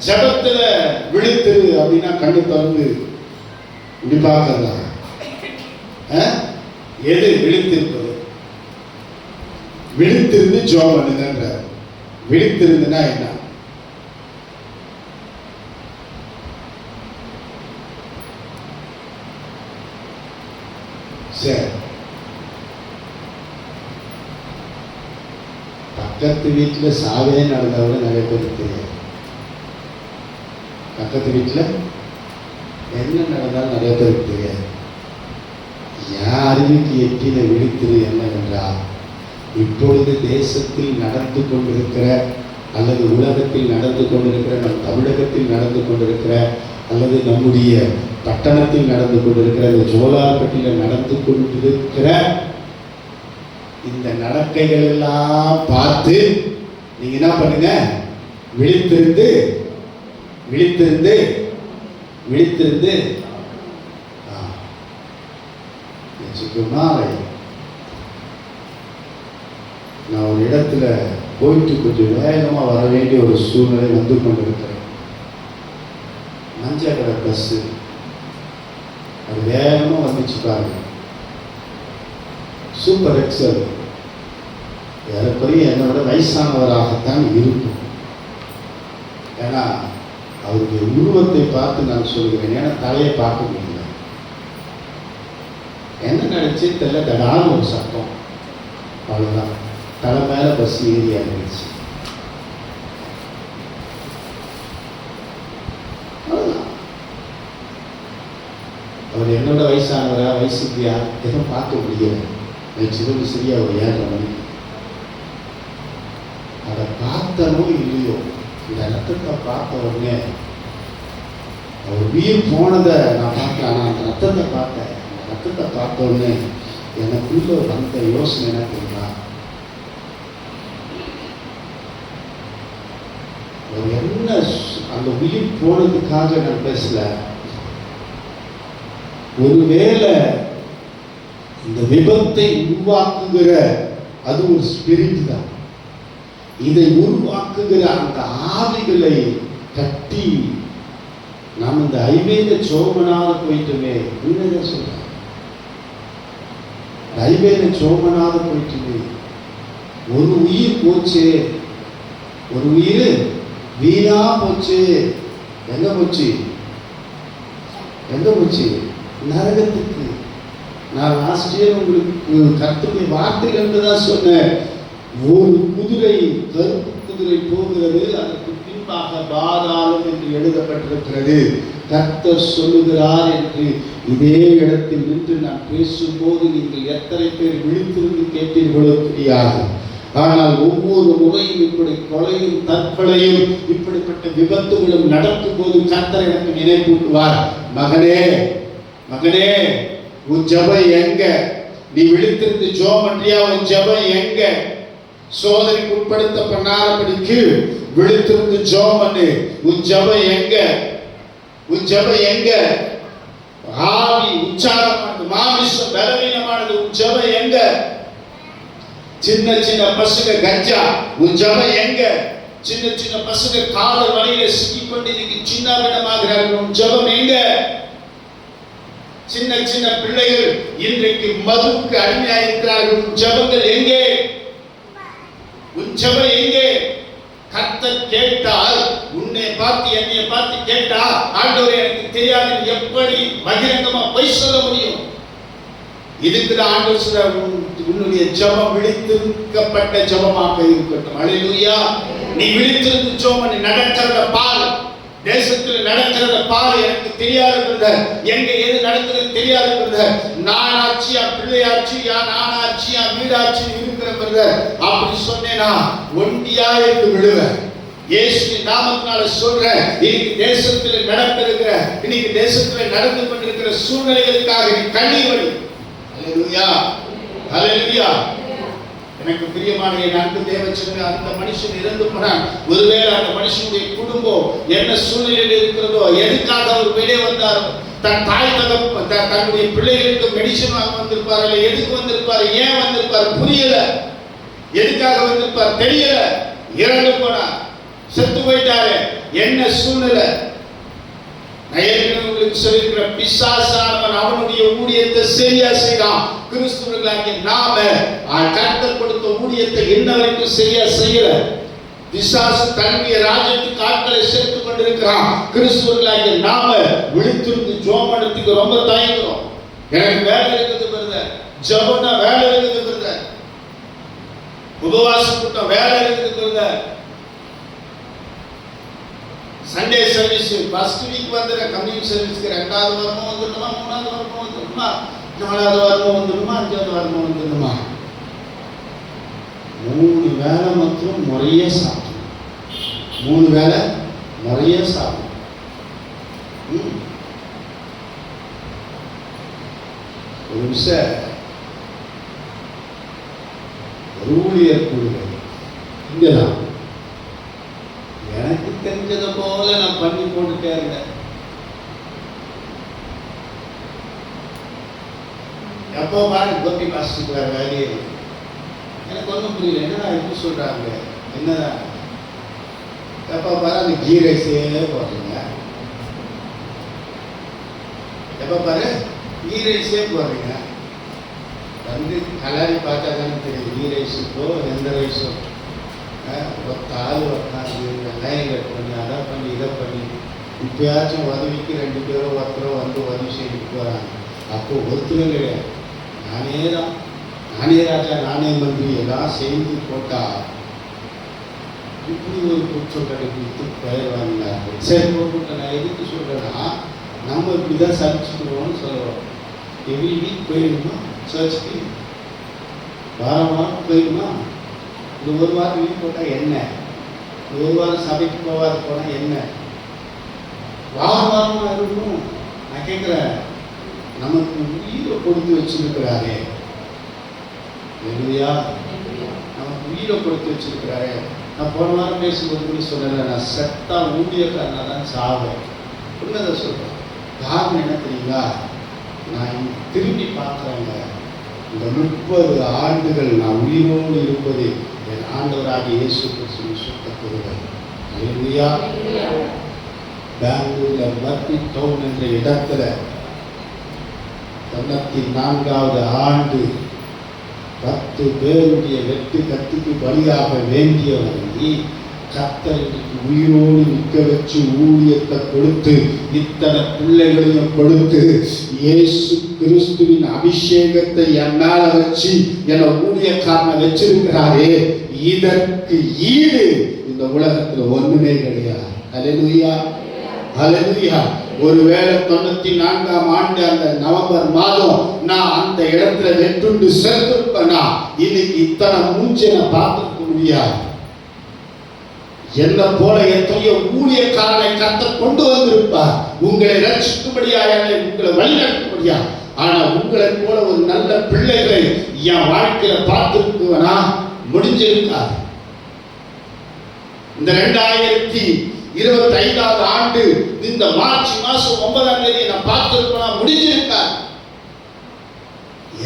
ஜெபத்துல விழித்திரு அப்படின்னா கண்ணு திறந்து இப்படி பார்க்கலாம். எது விழித்திருப்பது? விழித்திருந்து ஜெபம் பண்ணுங்கன்ற. விழித்திருந்துன்னா என்ன? சரி, பக்கத்து வீட்டுல சாவே நடந்தவங்க நிறைய பேருக்கு தெரியாது. பக்கத்து வீட்டுல என்ன நடந்தாலும் நிறைய பேருக்கு தெரியாது. யாருக்கு எட்டின விழித்திரு என்னவென்றால், இப்பொழுது தேசத்தில் நடந்து கொண்டிருக்கிற அல்லது உலகத்தில் நடந்து கொண்டிருக்கிற, நம் தமிழகத்தில் நடந்து கொண்டிருக்கிற அல்லது நம்முடைய பட்டணத்தில் நடந்து கொண்டிருக்கிற, இந்த ஜோலார்பட்டியில் நடந்து கொண்டிருக்கிற இந்த நடக்கைகள் எல்லாம் பார்த்து நீங்க என்ன பண்ணுங்க? விழித்திருந்து விழித்திருந்து விழித்திருந்து நான் ஒரு இடத்துல போயிட்டு கொஞ்சம் வேகமா வர வேண்டிய ஒரு சூழ்நிலை வந்து கொண்டிருக்கிறேன். மஞ்சள் கடை பஸ் அது வேகமா வந்துச்சு பாருங்க. சூப்பர் எக்ஸல் ஏறக்குறைய என்னோட வயசானவராகத்தான் இருக்கும். ஏன்னா அவருடைய உருவத்தை பார்த்து நான் சொல்கிறேன். ஏன்னா தலையை பார்க்க முடியல. என்ன நினைச்சு தெரியல, தடான ஒரு சத்தம், அவ்வளவுதான். தலை மேல பஸ் ஏறி ஆகிடுச்சு. அவர் என்னோட வயசானவரா வயசுக்கியா எதுவும் பார்க்க முடியல. சிறுவன் சரியா ஒரு 7:30 மணிக்கு அதை பார்த்தனோ இல்லையோ, இந்த ரத்தத்தை பார்த்த உடனே அவர் உயிர் போனதை நான் பார்த்தேன். ஆனால் அந்த ரத்தத்தை பார்த்தேன். அந்த ரத்தத்தை பார்த்த உடனே எனக்குள்ள வந்த யோசனை என்ன தெரியுமா? அவர் என்ன அந்த உயிர் போனதுக்காக நான் பேசல. ஒருவேளை இந்த விபத்தை உருவாக்குகிற அது ஒரு ஸ்பிரிட் தான். இதை உருவாக்குகிற அந்த ஆவிகளை கட்டி நாம் இந்த ஹைவேல சோமனாக போயிட்டுமே. உண்மைதான் சொல்றேன், ஹைவேல சோமனாக போயிட்டுமே. ஒரு உயிர் போச்சு, ஒரு உயிர் வீணா போச்சு. எங்க போச்சு? எங்க போச்சு? நரகத்துக்கு. நான் லாஸ்ட் இயர் உங்களுக்கு கர்த்தருடைய வார்த்தைகள் தான் சொன்னேன். ஒரு குதிரை, கருப்பு குதிரை போகிறது, அதற்கு பின்பாக பாதாளம் என்று எழுதப்பட்டிருக்கிறது. கர்த்தர் சொல்லுகிறார் என்று இதே இடத்தில் நின்று நான் பேசும்போது நீங்கள் எத்தனை பேர் விழித்திருந்து கேட்டீர்களோ தெரியாது. ஆனால் ஒவ்வொரு முறையும் இப்படி கொலையும் தற்கொலையும் இப்படிப்பட்ட விபத்துகளும் நடக்கும் போது கர்த்தர் எனக்கு நினைப்பூட்டுவார், மகனே மகனே, உன் ஜெபம் எங்க? நீ விழித்திருந்து ஜெபம் பண்றியா? உன் ஜெபம் எங்க? சோதனைக்கு உட்படுத்த பண்ணாதபடிக்கு விழித்திருந்து ஜெபம் பண்ணு. உன் ஜெபம் எங்க? உன் ஜெபம் எங்க? ஆவி உச்சாரமானது, மாமிசம் பலவீனமானது. உன் ஜெபம் எங்க? சின்ன சின்ன பசங்க கஞ்சா, உன் ஜெபம் எங்க? சின்ன சின்ன பசங்க காதல் வலையில சிக்கிக்கொண்டு இன்னைக்கு சின்ன விடமாகிறார்கள். உன் ஜெபம் எங்க? சின்ன சின்ன பிள்ளைகள் இன்றைக்கு மதுவுக்கு அடிமையாயிருக்கிறார்கள். உன் ஜெபங்கள் எங்கே? உன் ஜெபம் எங்கே? கர்த்தர் கேட்டால், உன்னை பார்த்து என்னை பார்த்து கேட்டா, ஆண்டவரே எனக்கு தெரியாது எப்படி பகிரங்கமா பொய் சொல்ல முடியும்? இதுக்கு தான் ஆண்டவர் சொல்றார், உன்னுடைய ஜெபம் விழித்திருக்கப்பட்ட ஜெபமாக இருக்கட்டும். அல்லேலூயா. நீ விழித்திருந்து ஜெபம் பண்ணி நடக்கிறத பால், தேசத்தில் நடக்கிறத பால். எனக்கு தெரியாது பிரதர், எங்க எது நடக்கிறது தெரியாது பிரதர். நானாட்சியா பிள்ளையாட்சியா நானாட்சியா வீடாட்சி இருக்கிற பிரதர் அப்படி சொன்னேனா ஒண்டியா இருந்து விடுவேன். இயேசுவின் நாமத்தினால சொல்றேன், இன்னைக்கு தேசத்தில் நடந்திருக்கிற, இன்னைக்கு தேசத்தில் நடந்து கொண்டிருக்கிற சூழ்நிலைகளுக்காக நீ கண்ணீர் வடி. அல்லேலூயா, அல்லேலூயா. எனக்கு பிரியமான என் அன்பு தேவச்சனே, அந்த மனுஷன் இறந்து போனான். ஒருவேளை அந்த மனுஷனுடைய குடும்பம் என்ன சூழ்நிலையில் இருக்கிறதோ, எதுக்காக அவர் வெளியே வந்தாரோ, தன் தாய் தன்னுடைய பிள்ளைகளுக்கு மெடிசன் வாங்க வந்திருப்பார், இல்லை எதுக்கு வந்திருப்பார், ஏன் வந்திருப்பார் புரியல, எதுக்காக வந்திருப்பார் தெரியல. இறந்து போனார், செத்து போயிட்டாரு. என்ன சூழ்நிலை? உங்களுக்கு சொல்லிருக்கிற பிசாசானவன் அவனுடைய ஊழியத்தை சரியா செய்யலாம். கிறிஸ்துவர்களாகிய நாம கர்த்தர் கொடுத்த ஊழியத்தை என்ன வரைக்கும் சரியா செய்யல. பிசாசு தன்னுடைய ராஜ்யத்துக்கு ஆட்களை சேர்த்துக் கொண்டிருக்கிறான். கிறிஸ்துவர்களாகிய நாம விழித்திருந்து ஜெபம் பண்ணதுக்கு ரொம்ப தயங்குறோம். எனக்கு வேலை இருக்குது பிரதர், ஜெபம்னா வேலை இருக்குது பிரதர், உபவாச கூட்டம் வேலை இருக்குது brother, Sunday service first week வந்துற கம்யூனிட்டி சர்வீஸ்க்கு 2வது வாரமும் வந்துடுமா, 3வது வாரமும் வந்துடுமா, 4வது வாரமும் வந்துடுமா, 5வது வாரமும் வந்துடுமா. 3 வேளை மட்டும் முறையே சாப்பிடணும். 3 வேளை முறையே சாப்பிடணும். ஒரு நிமிஷம் ஊழியர் கூடுதல் இங்கதான் எனக்கு தெரிஞ்சதை போல நான் பண்ணி போட்டுட்டே இருந்தேன். எப்போ பாருங்க கோபி பாஸ்டருக்கு வேற வேலையே எனக்கு ஒன்றும் புரியல. என்னடா எப்படி சொல்றாங்க, என்னதான் எப்போ பாரு அந்த கீ ரைஸே போடுறீங்க, எப்போ பாரு கீ ரைஸே போடுறீங்க. வந்து கலாரி பார்த்தா தானே தெரியும் கீ ரைஸுக்கோ எந்த ரைஸோ. ஆள் உட்காந்து வெங்காயம் கட் பண்ணி அதை பண்ணி இதை பண்ணி இப்பயாச்சும் உதவிக்கு 2 பேரோ ஒருத்தரோ வந்து உதவி செய்துட்டு போகிறாங்க. அப்போ ஒருத்தரும் கிடையாது, நானே ராஜா நானே மந்திரி எல்லாம் செய்து போட்டா இப்படி ஒரு குற்றம் கடைபிடித்து பெயர் வாங்கினார்கள். சரி போட்டு நான் எதுக்கு சொல்கிறேன்னா, நம்ம இப்படி தான் சலிச்சுக்கிறோம்னு சொல்கிறோம். எவ்ரி வீக் போயிடுமா சர்ச்சுக்கு, வாரம் போயிடுமா, இந்த 1 வாரம் வீடு போட்டால் என்ன, 1 வாரம் சபைக்கு போகாது போனால் என்ன, வாரமாக இருக்கணும். நான் கேட்குறேன், நமக்கு உயிரை கொடுத்து வச்சிருக்கிறாரே, இல்லையா, நமக்கு உயிரை கொடுத்து வச்சிருக்கிறாரே. நான் போன வாரம் பேசும்போது சொல்கிறேன், நான் செத்தா ஊழியக்காரனா தான் சாவேன். உண்மைதான் சொல்கிறேன். காரணம் என்ன தெரியுங்களா, நான் திரும்பி பார்க்குறேங்க, இந்த 30 ஆண்டுகள் நான் உயிரோடு இருப்பது என் ஆண்டவராகிய இயேசு கிறிஸ்துவின் சுத்த கிருபை. அல்லேலூயா. பெங்களூர்ல மர்பி டவுன் என்ற இடத்துல 94வது ஆண்டு 10 பேருடைய வெட்டு கத்திக்கு பலியாக வேண்டியவரை கர்த்தருக்கு உயிரோடு நிற்க வச்சு ஊழியத்தை கொடுத்து இத்தனை பிள்ளைகளையும் கொடுத்து இயேசு கிறிஸ்துவின் அபிஷேகத்தை என்னால வச்சு என ஊழியக்காரனை வச்சிருக்கிறாரே, இதற்கு ஈடு இந்த உலகத்துல ஒண்ணுமே கிடையாது. அல்லேலூயா, அல்லேலூயா. ஒருவேளை 94ஆம் ஆண்டு அந்த நவம்பர் மாதம் நான் அந்த இடத்துல வெட்டுண்டு செலுத்திருப்பேனா, இன்னைக்கு இத்தனை மூச்சை நான் பார்த்துக்க முடியாது. என்ன போல எத்தனையோ ஊழியக்காரனை கர்த்தர் கொண்டு வந்திருப்பார், உங்களை ரட்சிக்கும்படியாக, உங்களை வழிநடத்தும்படியா. ஆனா உங்களை போல ஒரு நல்ல பிள்ளைகளை என் வாழ்க்கையில பார்த்திருக்குவனா முடிஞ்சிருக்காது. இந்த 2025 ஆண்டு இந்த மார்ச் மாசம் 9ஆம் தேதி நான் பார்த்திருப்பேன், முடிஞ்சிருக்காது.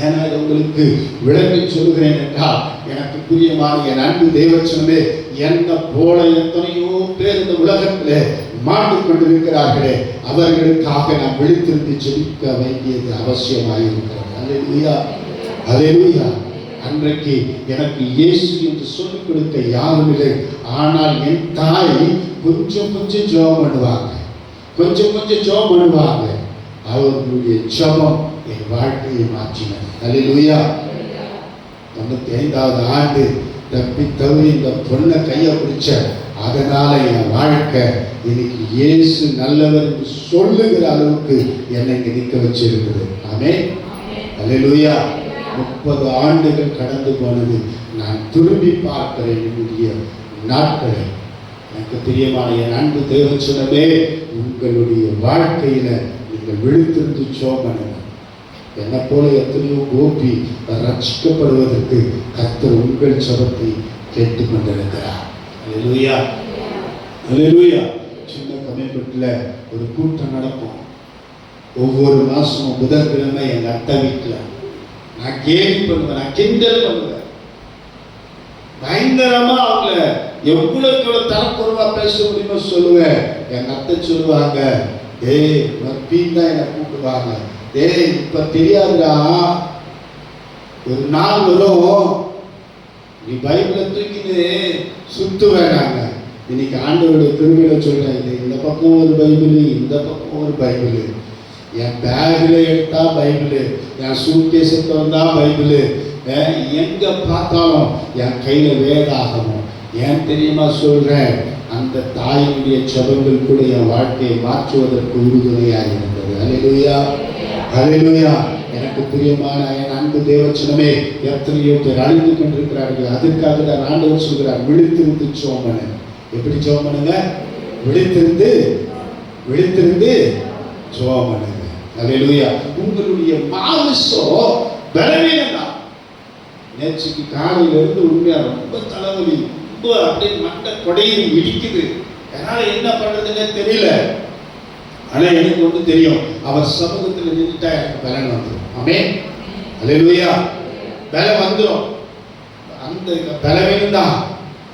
ஏன்னா உங்களுக்கு விளக்கி சொல்கிறேன் என்றால், எனக்கு பிரியமான என் அன்பு தேவச்சனமே, என்ன போல எத்தனையோ பேர் இந்த உலகத்திலே மாட்டிக்கொண்டிருக்கிறார்களே, அவர்களுக்காக நாம் விழித்திருந்து ஜெபிக்க வேண்டியது அவசியமாயிருக்கிறது. அல்லேலூயா, அல்லேலூயா. அன்றைக்கு எனக்கு இயேசு என்று சொல்லிக் கொடுக்க யாரும் இல்லை. ஆனால் என் தாய் கொஞ்சம் கொஞ்சம் ஜெபம் பண்ணுவாங்க, கொஞ்சம் கொஞ்சம் ஜெபம் பண்ணுவாங்க. அவர்களுடைய ஜெபம் என் வாழ்க்கையை மாற்றினது. அல்லேலூயா. 95வது ஆண்டு தப்பி தவறி இந்த பொண்ணை கையை பிடிச்ச, அதனால என் வாழ்க்கை இன்னைக்கு இயேசு நல்லவர் என்று சொல்லுகிற அளவுக்கு என்னை நிற்க வச்சிருக்குது. ஆமென், அல்லேலூயா. 30 ஆண்டுகள் கடந்து போனது. நான் திரும்பி பார்க்கிறேன் என்னுடைய நாட்களை. எனக்கு பிரியமான என் அன்பு தேவச்சனமே, உங்களுடைய வாழ்க்கையில நீங்கள் விழித்திருந்து ஜெபம் பண்ணுங்க. என்னை போல எத்தனையோ கோபி ரட்சிக்கப்படுவதற்கு கர்த்தர் உங்கள் ஜெபத்தை கேட்டுக்கொண்டிருக்கிறார். அல்லேலூயா, அல்லேலூயா. சின்ன கமிட்மெண்ட்ல ஒரு கூட்டம் நடக்கும். ஒவ்வொரு மாசமும் புதன்கிழமை எங்க அத்தை வீட்டில் நான் கேலி பண்ணுவேன், நான் கிண்டல் பண்ணுவேன். பயங்கரமா அவங்கள எவ்வளவு தரக்குறைவா பேச முடியுமோ சொல்லுவேன். எங்க அத்தை சொல்லுவாங்க, ஏய் மர்பீன் தான் என்னை கூப்பிடுவாங்க. ஏய் இப்ப தெரியாதுடா, ஒரு நாள் வரும் நீ பைபிளை தூக்கின்னு சுத்து வேணாங்க. இன்னைக்கு ஆண்டவருடைய கிருபையில சொல்றேன், இந்த பக்கம் ஒரு பைபிள், இந்த பக்கம் ஒரு பைபிள். என் பேக்கில் எடுத்தா பைபிள், என் சூட்கேஸை திறந்தா பைபிள், எங்க பார்த்தாலும் என் கையில வேதாகமும். ஏன் தெரியுமா சொல்றேன்? அந்த தாயினுடைய ஜெபங்கள் கூட என் வாழ்க்கையை மாற்றுவதற்கு உறுதுணையாக இருந்தது. அல்லேலூயா, அல்லேலூயா. எனக்கு பிரியமான என் அன்பு தேவச்சனமே, எத்தனையோ பேர் அழிந்து கொண்டிருக்கிறார்கள். அதுக்காக தான் ஆண்டவர் சொல்கிறார், விழித்திருந்து ஜெபம் பண்ணுங்க. எப்படி ஜெபம் பண்ணுங்க? விழித்திருந்து ஜெபம் பண்ணுங்க. அல்லேலூயா. உங்களுடைய மாமிசம் பலவீனம் தான். நேற்றுக்கு காலையில இருந்து உண்மையா ரொம்ப தலைவலி, ரொம்ப அப்படியே மண்டை கொடையில் இடிக்குது. அதனால என்ன பண்றதுன்னு தெரியல. ஆனா எனக்கு ஒன்று தெரியும், அவர் சமூகத்தில் நின்றுட்டா எனக்கு பலன் வந்துடும். ஆமென், அல்லேலூயா. பலம் வந்துடும். அந்த பலவீனம் தான்.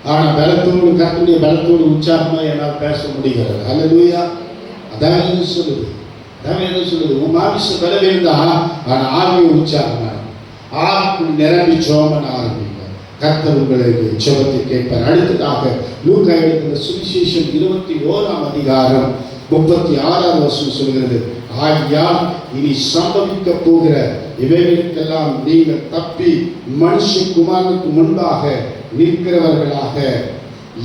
ஆனா பலத்தோடு, கர்த்தருடைய பலத்தோடு உற்சாகமா என்னால் பேச முடிகிறது. அல்லேலூயா. அதான் என்ன சொல்லுது, உன் மாமிச பலவீனம் தான், ஆனா ஆவிய உற்சாகமா ஆவிக்குள் நிரம்பி ஜெபம் பண்ண ஆரம்பிங்க. கர்த்தர் உங்களுக்கு ஜெபத்தை கேட்பார். அடுத்ததாக லூக்கா எழுதின சுவிசேஷம் 21ஆம் அதிகாரம் 36ஆம் வசனம் சொல்கிறது, ஆகையால் இனி சம்பவிக்க போகிற இவைகளுக்கெல்லாம் நீங்கள் தப்பி மனுஷகுமாரனுக்கு முன்பாக நிற்கிறவர்களாக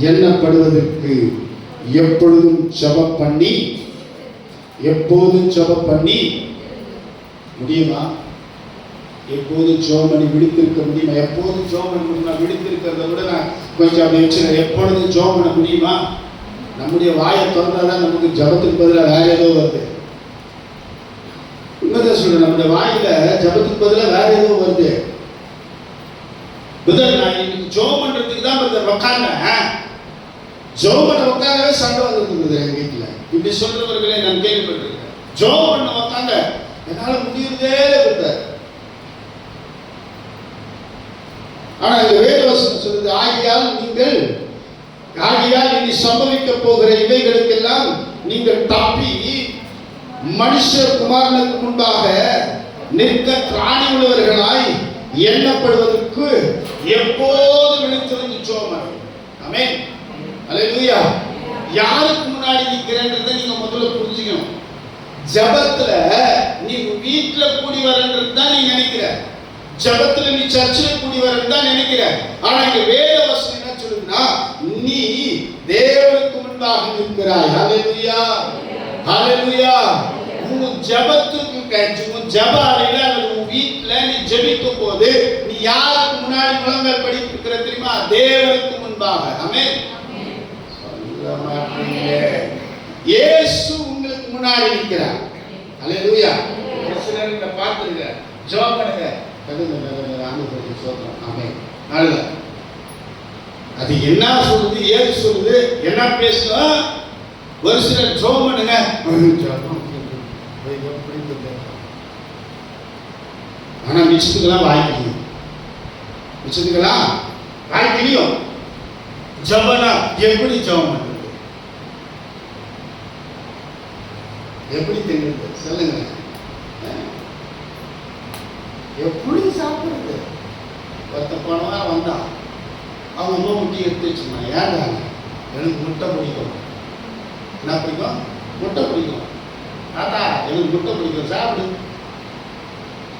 எண்ணப்படுவதற்கு எப்பொழுதும் ஜெபம் பண்ணி முடியுமா? எப்போதும் ஜெபம் பண்ணி விழித்திருக்க முடியுமா? எப்போதும் ஜெபம் பண்ண முடியுமா? விழித்திருக்கிறத விட நான் கொஞ்சம் அப்படி வச்சுக்கிறேன். எப்பொழுதும் ஜெபம் பண்ண முடியுமா? நம்முடைய வாயை திறந்தாதான் நமக்கு ஜெபத்துக்கு பதிலாக வேற ஏதோ வருது. உண்மைதான் சொல்றேன், நம்முடைய வாயில ஜெபத்துக்கு பதிலாக வேற ஏதோ வருது. நான் இன்னைக்கு ஜெபம் பண்றதுக்கு தான் உட்கார்ந்தேன். ஜெபம் பண்ண உட்கார்ந்தவே சண்டை வந்துருக்குது எங்க வீட்டுல. இப்படி சொல்றவர்களை நான் கேள்விப்பட்டிருக்கேன். ஜெபம் பண்ண உட்கார்ந்த என்னால முடியறதே இல்லை. ஆனா இந்த வேதவசனம் சொல்லுது, ஆகையால் இனி சம்பவிக்க போகிற இவைகளுக்கெல்லாம் நீங்கள் தப்பி மனுஷகுமாரனுக்கு முன்பாக நிற்க திராணி உள்ளவர்களாய் எண்ணப்படுவதற்கு எப்போது விழித்திருந்து ஜெபம் பண்ணுங்க. ஆமென், அல்லேலூயா. யாருக்கு முன்னாடி நிற்கிறேன்றதை நீங்க முதல்ல புரிஞ்சுக்கணும். ஜெபத்துல நீ வீட்டுல கூடி வரன்றது தான் நீ நினைக்கிற. ஜெபத்துல நீ சர்ச்சில் கூடி வரன்னு தான் நினைக்கிற. ஆனா இங்க வேதவசனம் என்ன சொல்லுதுன்னா, நீ தேவனுக்கு முன்பாக நிற்கிறாய். ஹல்லேலூயா, ஹல்லேலூயா. உன் ஜெபத்துக்கு ஜெப அறையில அல்லது உன் வீட்டுல நீ ஜெபிக்கும் போது நீ யாருக்கு முன்னாடி முழங்கால் படித்து இருக்கிற தெரியுமா? தேவனுக்கு முன்பாக. ஆமென். சொல்ல மாட்டீங்க, இயேசு உங்களுக்கு முன்னாடி நிற்கிறார். ஹல்லேலூயா. சிலர் பார்த்துருங்க, ஜெபம் பண்ணுங்க. ஆமென். நல்ல அது என்ன சொல்லுது, ஏது சொல்லுது, என்ன பேசும். ஒரு சிலர் ஜெபம் பண்ணுங்க, ஆனா மிச்சத்துக்கெல்லாம் வாய்க்கலையும், மிச்சத்துக்கெல்லாம் வாய்க்கலையும். ஜெபனா எப்படி ஜெபம் பண்றது, எப்படி தின்னுறது சொல்லுங்க, எப்படி சாப்பிடுறது. போன வாரம் வந்தான், அவங்க அம்மா முட்டி எடுத்து வச்சுருந்தான். ஏன்டா, எனக்கு முட்டை பிடிக்கும். என்ன பிடிக்கும்? முட்டை பிடிக்கும். தாத்தா எனக்கு முட்டை பிடிக்கும், சாப்பிடு.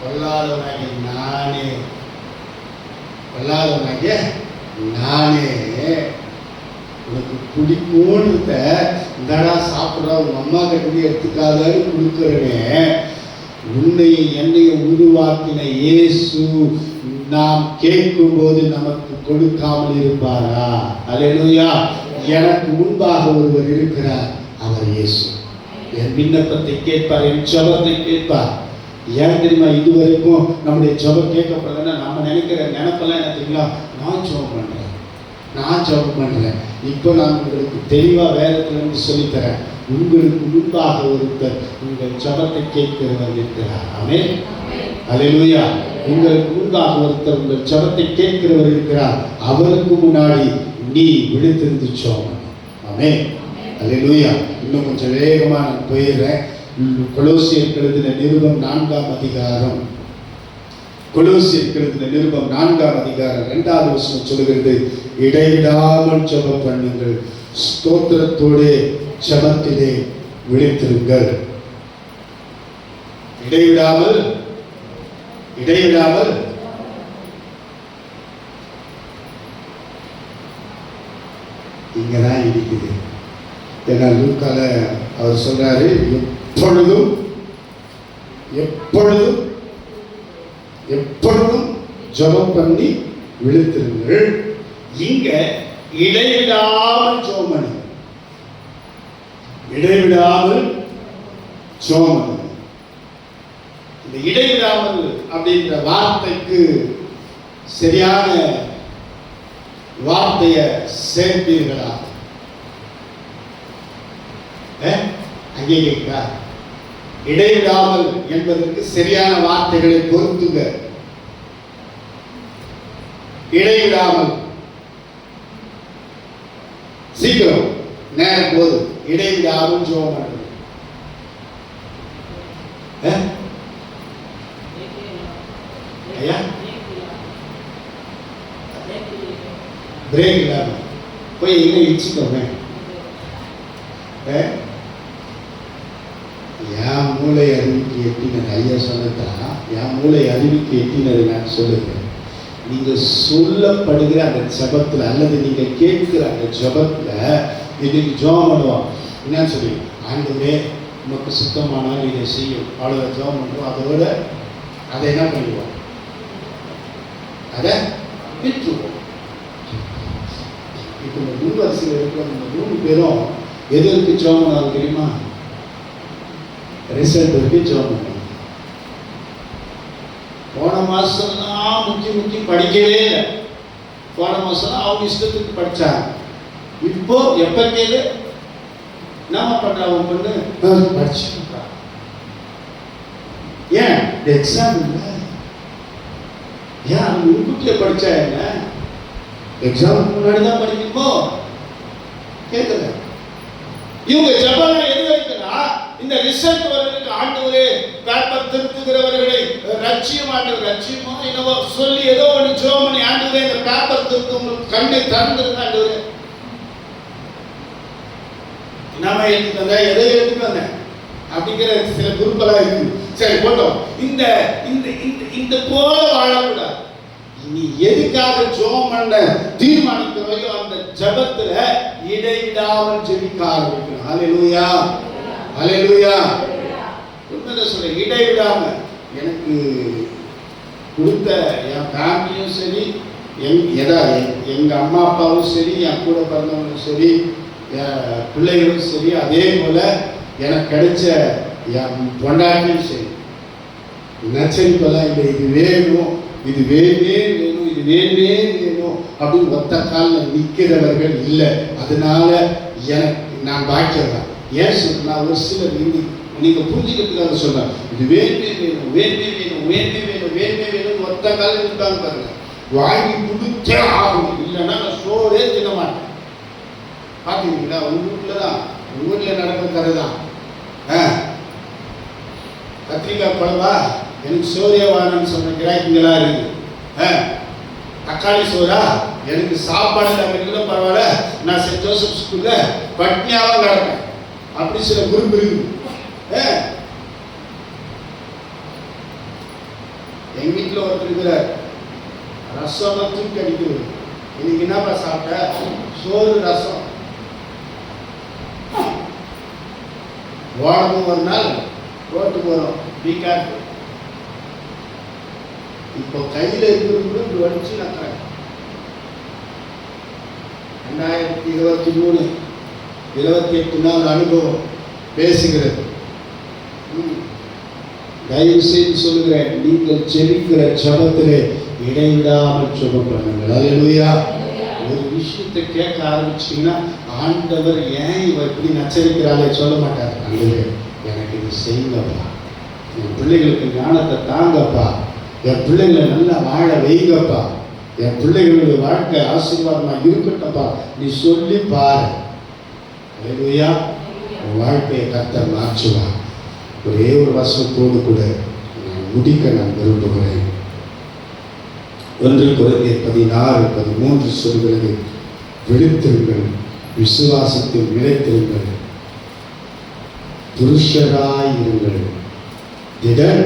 பொல்லாதவனாகிய நானே, பொல்லாதவனாகிய நானே உனக்கு பிடிக்கும்ன்றத இந்தடா சாப்பிட்ற, உங்க அம்மா கட்டி எடுத்துக்காதான்னு கொடுக்குறனே. உன்னையை என்னையை உருவாக்கின இயேசு நாம் கேட்கும் போது நமக்கு கொடுக்காமல் இருப்பாரா? அல்லேலூயா. எனக்கு முன்பாக ஒருவர் இருக்கிறார், அவர் இயேசு. என் விண்ணப்பத்தை கேட்பார், என் ஜெபத்தை கேட்பார். ஏன் தெரியுமா? இதுவரைக்கும் நம்முடைய ஜெபம் கேட்கப்படலன்னா நம்ம நினைக்கிற நினைப்பெல்லாம் என்ன தெரியுங்களா? நான் ஜெபம் பண்றேன், நான் ஜெபம் பண்றேன். இப்போ நான் உங்களுக்கு தெளிவாக வேதத்திலிருந்து சொல்லித்தரேன். உங்களுக்கு முன்பாக ஒருத்தர் உங்கள் ஜெபத்தை கேட்கிறவர் இருக்கிறார். ஆமென். அல்லேலூயா. உங்களுக்கு முன்பாக ஒருத்தர் உங்கள் ஜெபத்தை கேட்கிறவர் இருக்கிறார். அவருக்கு முன்னாடி நீ விழித்திருந்து ஜெபம். ஆமென். அல்லேலூயா. இன்னும் கொஞ்சம் வேகமா நான் போயிடுறேன். கொலோசியர் எழுதின நிருபம் 4ஆம் அதிகாரம், கொலோசியர் எழுதின நிருபம் 4ஆம் அதிகாரம் 2வது வசனம் சொல்லுகிறது, இடைவிடாமல் ஜெபம் பண்ணுங்கள், ஸ்தோத்திரத்தோடு ஜெபத்திலே விழித்திருங்கள். இடைவிடாமல், இடைவிடாமல் இங்கதான் இருக்குது. ஏன்னா லூக்கால அவர் சொல்றாரு, எப்பொழுதும் எப்பொழுதும் எப்பொழுதும் ஜெபம் பண்ணி விழித்திருங்கள். இங்க இடைவிடாமல் ஜெபம் பண்ணு, இடைவிடாமல் ஜெபம் பண்ணு. இந்த இடைவிடாமல் அப்படின்ற வார்த்தைக்கு சரியான வார்த்தையை சேர்ப்பீர்களா? அங்கே கேட்கிறா. இடைவிடாமல் என்பதற்கு சரியான வார்த்தைகளை பொருத்துங்க. இடைவிடாமல், சீக்கிரம், நேரம் போது, இடைவிடாமல் ஜெபம் பண்ணுங்க. ஐயா, பிரேக் இல்லாம போய் எங்க இடிச்சுக்கோங்க. என் மூளை அறிவிக்கு எட்டினது, ஐயா சொன்னதா, என் மூளை அறிவிக்கு எட்டினது நான் சொல்லுகிறேன். நீங்க சொல்லப்படுகிற அந்த ஜெபத்துல அல்லது நீங்க கேட்கிற அந்த ஜெபத்துல இன்னைக்கு ஜெபம் பண்ணுவோம். என்ன சொல்லி, ஆண்டவரே உமக்கு சுத்தமானால் இதை செய்யும், அவ்வளோ ஜெபம் பண்ணுவோம். அதோட அதை என்ன பண்ணிடுவோம், அதை விட்டுருவோம். இப்போ இந்த முன்வரிசையில் இருக்கிற இந்த 3 பேரும் எதற்கு ஜெபம் பண்ணாங்க தெரியுமா? ரிசல்ட் ஜெபம் பண்ணாங்க. போன மாசம்லாம் முக்கி படிக்கவே இல்லை. போன மாசம் அவங்க இஷ்டத்துக்கு படிச்சாங்க. இப்போ எப்ப கேளு, நம்ம பண்ற அவங்க பண்ணு படிச்சு. ஏன் எக்ஸாம் இல்லை? ஏன் முன்கூட்டியே படிச்சா என்ன? எக்ஸாமுக்கு முன்னாடி தான் படிக்கணுமோ? கேட்கல. இவங்க ஜெபம் எது இருக்குன்னா, இந்த ரிசல்ட் வர்றதுக்கு ஆண்டவரே பேப்பர் திருத்துகிறவர்களை ரட்சியம், ஆண்டவர் ரட்சியமோ என்னவோ சொல்லி ஏதோ ஒன்று ஜெபம் பண்ணி, ஆண்டவரே இந்த பேப்பர் திருத்து உங்களுக்கு கண்ணை திறந்துருங்க ஆண்டவரே. நாம எடுத்துட்டு வந்தேன், எதை எடுத்துட்டு வந்தேன் அப்படிங்கிற சில குரூப்பெல்லாம் இருக்கு. சரி போட்டோம். இந்த இந்த இந்த போல வாழக்கூடாது. நீ எதுக்காக ஜெபம் பண்ண தீர்மானிக்கிறோயோ அந்த ஜெபத்துல இடைவிடாமல் ஜெபிக்க ஆரம்பிக்கணும். ஹல்லேலூயா, ஹல்லேலூயா. உண்மையில சொல்றேன், இடைவிடாம. எனக்கு கொடுத்த என் ஃபேமிலியும் சரி, எங்க அம்மா அப்பாவும் சரி, என் கூட பிறந்தவங்களும் சரி, என் பிள்ளைகளும் சரி, அதே போல எனக்கு கிடைச்ச என் பொண்டாட்டியும் சரி, நச்சரிப்பெல்லாம் இல்லை. இது வேணும், இது வேணும், இது இது வேணுமே வேணும் அப்படின்னு ஒத்த காலில் நிற்கிறவர்கள் இல்லை. அதனால எனக்கு நான் பாக்கியதான். ஏன் சொல்றேன்னா, ஒரு சிலர் நீங்க புரிஞ்சுக்கிறதுக்காக சொல்றேன். இது வேணுமே வேணும், வேணுமே வேணும், வேணுமே வேணும், வேணுமே வேணும் ஒத்த காலில் நிற்பாங்க பாருங்க. வாங்கி கொடுத்தே ஆகணும், இல்லைன்னா நான் சோறே தின்ன மாட்டேன். பார்த்துக்கிங்களா? உங்க வீட்டில் தான், உங்க வீட்டில் நடக்கிற கதை தான். கத்திரிக்காய் குழம்பா எனக்கு சோறே வாங்கன்னு சொன்ன கிராய்க்குங்களா இருக்கு. தக்காளி சோறா எனக்கு சாப்பாடு இல்லை பரவாயில்ல, நான் சென்ட் ஜோசப் ஸ்கூல்ல பட்னியாவும் நடப்பேன். அப்படி சில குரூப் இருக்குது. எங்க வீட்டில் ஒருத்தர் இருக்கிறார், ரசம் தூக்கி அடிக்கிறது. இன்னைக்கு என்னப்பா சாப்பிட்ட? சோறு ரசம். ஓடமும் ஒரு நாள் ரோட்டுக்கு வரும், பீக்காட்டு. இப்போ கையில் இருக்கிறது கூட இப்படி வடிச்சு நக்கிறேன். 2023 28 நாள் அனுபவம் பேசுகிறது. தயவு செய்து சொல்லுகிறேன், நீங்கள் செபிக்கிற ஜபத்திலே இடைவிடாமல் ஜெபம் பண்ணுங்கள். அல்லேலூயா. ஒரு விஷயத்தை கேட்க ஆரம்பிச்சிங்கன்னா ஆண்டவர் ஏன் இவ இப்படி நச்சரிக்கிறாளே சொல்ல மாட்டார். ஆண்டவரே எனக்கு இது செய்யுங்கப்பா, என் பிள்ளைகளுக்கு ஞானத்தை தாங்கப்பா, என் பிள்ளைகளை நல்லா வாழ வைங்கப்பா, என் பிள்ளைகளுடைய வாழ்க்கை ஆசீர்வாதமா இருக்கட்டப்பா, நீ சொல்லி பாரு. அல்லேலூயா. உன் வாழ்க்கையை கர்த்தர் மாற்றுவார். ஒரே ஒரு வசனத்தோடு கூட நான் முடிக்க நான் விரும்புகிறேன். 1 கொரிந்தியர் 16:13 சொல்கிறது, விழித்திருங்கள், விசுவாசத்தில் நிலைத்திருங்கள், புருஷராயிருங்கள், திடன்.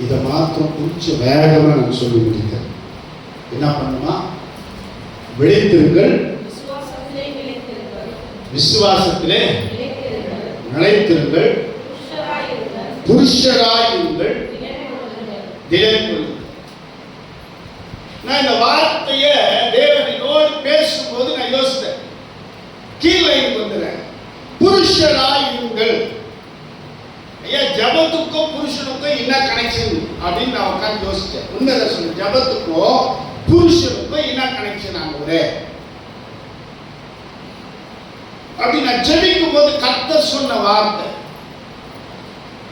இதை மாத்திரம் கொஞ்சம் வேகமாக நான் சொல்லி முடிக்கிறேன். என்ன பண்ணுமா? விழித்திருங்கள், விசுவாசத்திலே நிலைத்திருங்கள், புருஷராயிருங்கள், திடன் கொள்ளுங்கள். நான் இந்த வார்த்தையை தேவனோடு பேசும்போது நான் யோசித்தேன். கீழே வந்துடுறேன், புருஷராயிருங்கள். ஐயா, ஜபத்துக்கும் புருஷனுக்கும் என்ன கனெக்ஷன் அப்படின்னு நான் உட்காந்து யோசித்தேன். உண்மைதான் சொல்லுங்க, ஜபத்துக்கும் புருஷனுக்கும் என்ன கனெக்ஷன் ஆகுது அப்படி நான் ஜெபிக்கும் போது கர்த்தர் சொன்ன வார்த்தை,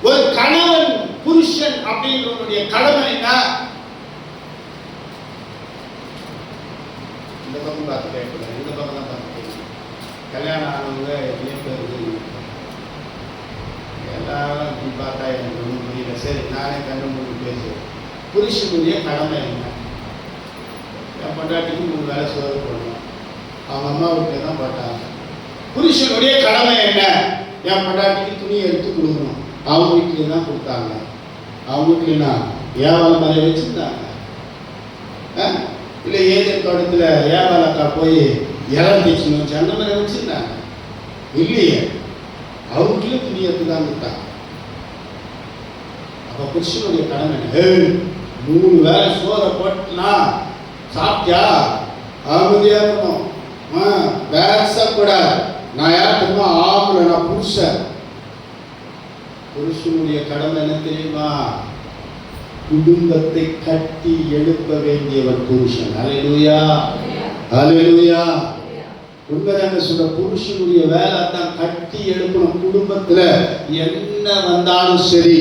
ஒரு கணவன் புருஷன் அப்படின்றவனுடைய கடமை என்ன? இந்த பக்கம் பார்த்து கேட்கல, இந்த பக்கம் தான் பார்த்து கேட்கல. கல்யாணம் ஆனவங்க எல்லாரும் பார்த்தா எனக்கு ஒன்றும் புரியல. சரி, நானே கண்ணு மூடி பேசுவேன். புருஷனுடைய கடமை என்ன? என் பொண்டாட்டிக்கு 3 வேளை சோறு போடணும், அவங்க அம்மா வீட்டில் தான் போட்டாங்க. புருஷனுடைய கடமை என்ன? என் பொண்டாட்டிக்கு துணி எடுத்து கொடுக்கணும், அவங்க வீட்டிலே தான் கொடுத்தாங்க. அவங்க வீட்டிலனா ஏவாள மாதிரி வச்சுருந்தாங்க, இல்லை ஏதேன் தோட்டத்தில் ஏவாளக்கா போய் இலம் தேய்ச்சின்னு வச்சு அந்த மாதிரி வச்சுருந்தாங்க. இல்லையே, அவங்க வீட்டில் துணி எடுத்து தான் கொடுத்தாங்க. அப்போ புருஷனுடைய கடமை என்ன? 3 வேளை சோறை போட்டுனா சாப்பிட்டியா அமைதியாக இருக்கணும், பேசக்கூடாது. நான் யார் தெரியுமா? ஆம்பளை, நான் புருஷன். புருஷனுடைய கடமை என்ன தெரியுமா? குடும்பத்தை கட்டி எழுப்ப வேண்டியவன் புருஷன். அல்லேலூயா, அல்லேலூயா. உண்மைதாங்க சொல்ற, புருஷனுடைய வேலை தான் கட்டி எழுப்பணும். குடும்பத்துல என்ன வந்தாலும் சரி,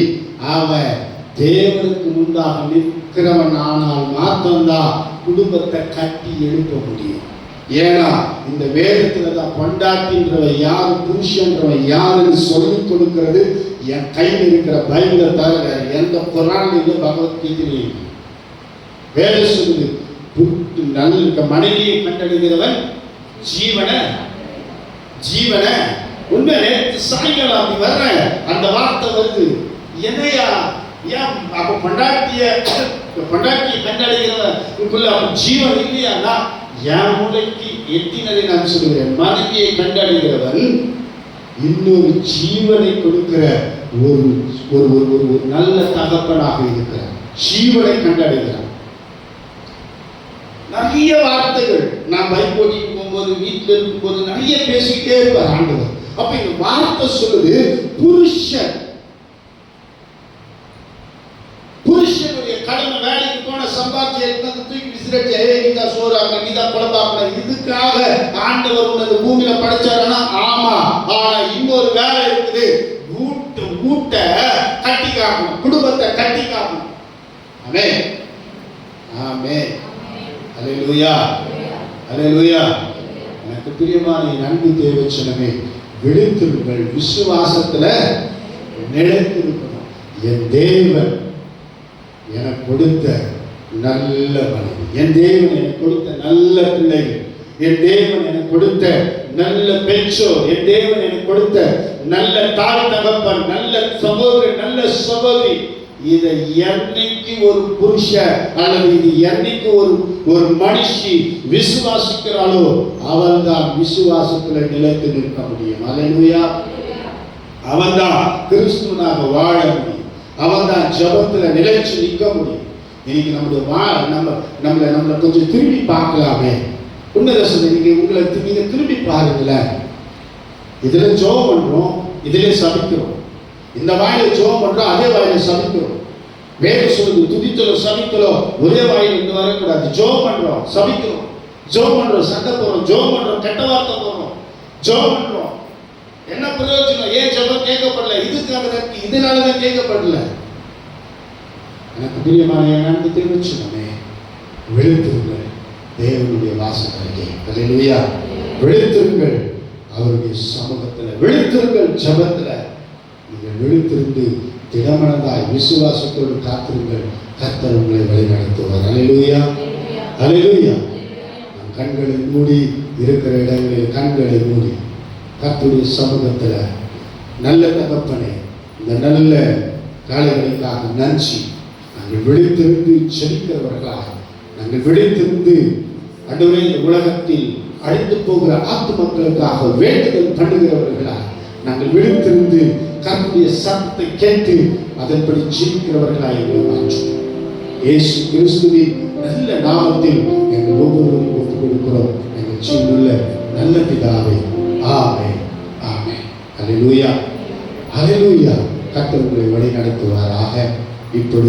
அவன் தேவனுக்கு முன்பாக நிற்கிறவன் ஆனால் மாத்திரம்தான் குடும்பத்தை கட்டி எழுப்ப முடியும். ஏன்னா இந்த வேதத்துல தான் பொண்டாட்டின்றவன் யாரு, புருஷன்றவன் யாருன்னு சொல்லிக் கொடுக்கிறது என் கையில் இருக்கிற பைபிளை தவிர எந்த குர்ஆன்லயும் பகவத்கீதையிலும். வேதம் சொல்லுது, நல்ல மனைவியை கண்டெடுக்கிறவன் ஜீவனை உண்மை. நேற்று சாயங்காலம் அப்படி வர்றேன், அந்த வார்த்தை வருது. என்னையா ஏன் அப்ப பொண்டாட்டியை கண்டடைகிறவன் ஜீவன் இல்லையா? என் மூளைக்கு எட்டினதை நான் சொல்லுகிறேன். மனைவியை கண்டடைகிறவன் இன்னொரு ஜீவனை கொடுக்கிற ஒரு நல்ல தகப்பனாக இருக்கிறார். ஜீவனை கண்டடைகிறார். நிறைய வார்த்தைகள் நான் பைக் ஓட்டிட்டு போகும்போது, வீட்டில் இருக்கும்போது நிறைய பேசிக்கிட்டே இருப்பார் ஆண்டவர். அப்ப இந்த வார்த்தை சொல்லுது, புருஷன் சம்பாதிச்சு எடுத்து தூக்கி விசிறச்சு, நீதான் சோறாக்கணும், நீதான் குழம்பாக்கணும், இதுக்காக ஆண்டவர் உன்னை பூமியில படைச்சாருன்னா ஆமா. ஆனா இன்னொரு வேலை இருக்குது. வீட்டை கட்டி காக்கணும், குடும்பத்தை கட்டி காக்கணும். ஆமென், ஆமென், அல்லேலூயா, அல்லேலூயா. எனக்கு பிரியமான என் அன்பு தேவச்சனமே, விழித்திருங்கள், விசுவாசத்துல நிலைத்திருக்கணும். என் தேவன் எனக்கு கொடுத்த நல்ல மனைவி, என் தேவன் எனக்கு கொடுத்த நல்ல பிள்ளைகள், என் தேவன் எனக்கு கொடுத்த நல்ல பெற்றோர், என் தேவன் எனக்கு கொடுத்த நல்ல தாய் தகப்பன், நல்ல சகோதரி, நல்ல சகோதரி, இதை என்னைக்கு ஒரு புருஷன் அல்லது இது என்னைக்கு ஒரு மனுஷி விசுவாசிக்கிறாளோ அவன் தான் விசுவாசத்துல நிலைத்து நிற்க முடியும். அல்லேலூயா. அவன் தான் கிறிஸ்துவனாக வாழ முடியும். அவன் தான் ஜெபத்துல நிலைச்சு நிற்க முடியும். இன்னைக்கு நம்மளை கொஞ்சம் திரும்பி பார்க்கலாமே. உன்னதசனை நீங்க திரும்பி பாருங்களேன். இதுல ஜெபம் பண்றோம், இதுல சபிக்கிறோம். இந்த வாயில ஜெபம் பண்றோம், அதே வாயில சபிக்கிறோம். வேறு சொல்லுது, துதித்தலோ சபித்தலோ ஒரே வாயில இருந்து வரக்கூடாது. ஜெபம் பண்றோம், சபிக்கிறோம், ஜெபம் பண்றோம், சண்டை போறோம், ஜெபம் பண்றோம், கெட்ட வார்த்தை போறோம், ஜெபம் பண்றோம். என்ன பிரயோஜனம்? ஏன் ஜெபம் கேட்கப்படல? இதுக்காக தான், இதனாலதான் கேட்கப்படல. எனக்கு பிரியமான அன்பு தெரிவிச்சுமே, விழித்திருங்கள் தேவனுடைய வாசகர்களே. அல்லேலூயா. விழித்திருங்கள் அவருடைய சமூகத்துல, விழித்திருங்கள் ஜெபத்துல. நீங்கள் விழித்திருந்து திடமனதாய் விசுவாசத்தோடு காத்திருங்கள். கர்த்தர் உங்களை வழிநடத்துவார். அல்லேலூயா, அல்லேலூயா. நம் கண்களை மூடி இருக்கிற இடங்களில் கண்களை மூடி கர்த்தருடைய சமூகத்துல, நல்ல தகப்பனே, இந்த நல்ல காலைகளுக்காக நன்றி. நாங்கள் விழித்திருந்து செழிக்கிறவர்களாக, நாங்கள் விழித்திருந்து ஆண்டவரே இந்த உலகத்தில் அழிந்து போகிற ஆத்துமக்களுக்காக வேண்டுதல் பண்ணுகிறவர்களாக, நாங்கள் விழித்திருந்து கர்த்தருடைய சத்தத்தை கேட்டு அதன்படி ஜீவிக்கிறவர்களாக எங்களை மாற்றும். இயேசு கிறிஸ்துவின் நல்ல நாமத்தில் எங்கள் ஒவ்வொருவரும் ஒப்புக் கொடுக்கிறோம். எங்கள் ஜீவனுள்ள நல்ல பிதாவே, ஆமென், ஆமென். அல்லேலூயா, அல்லேலூயா. கர்த்தர் உங்களை வழி நடத்துவாராக. இப்பொழுது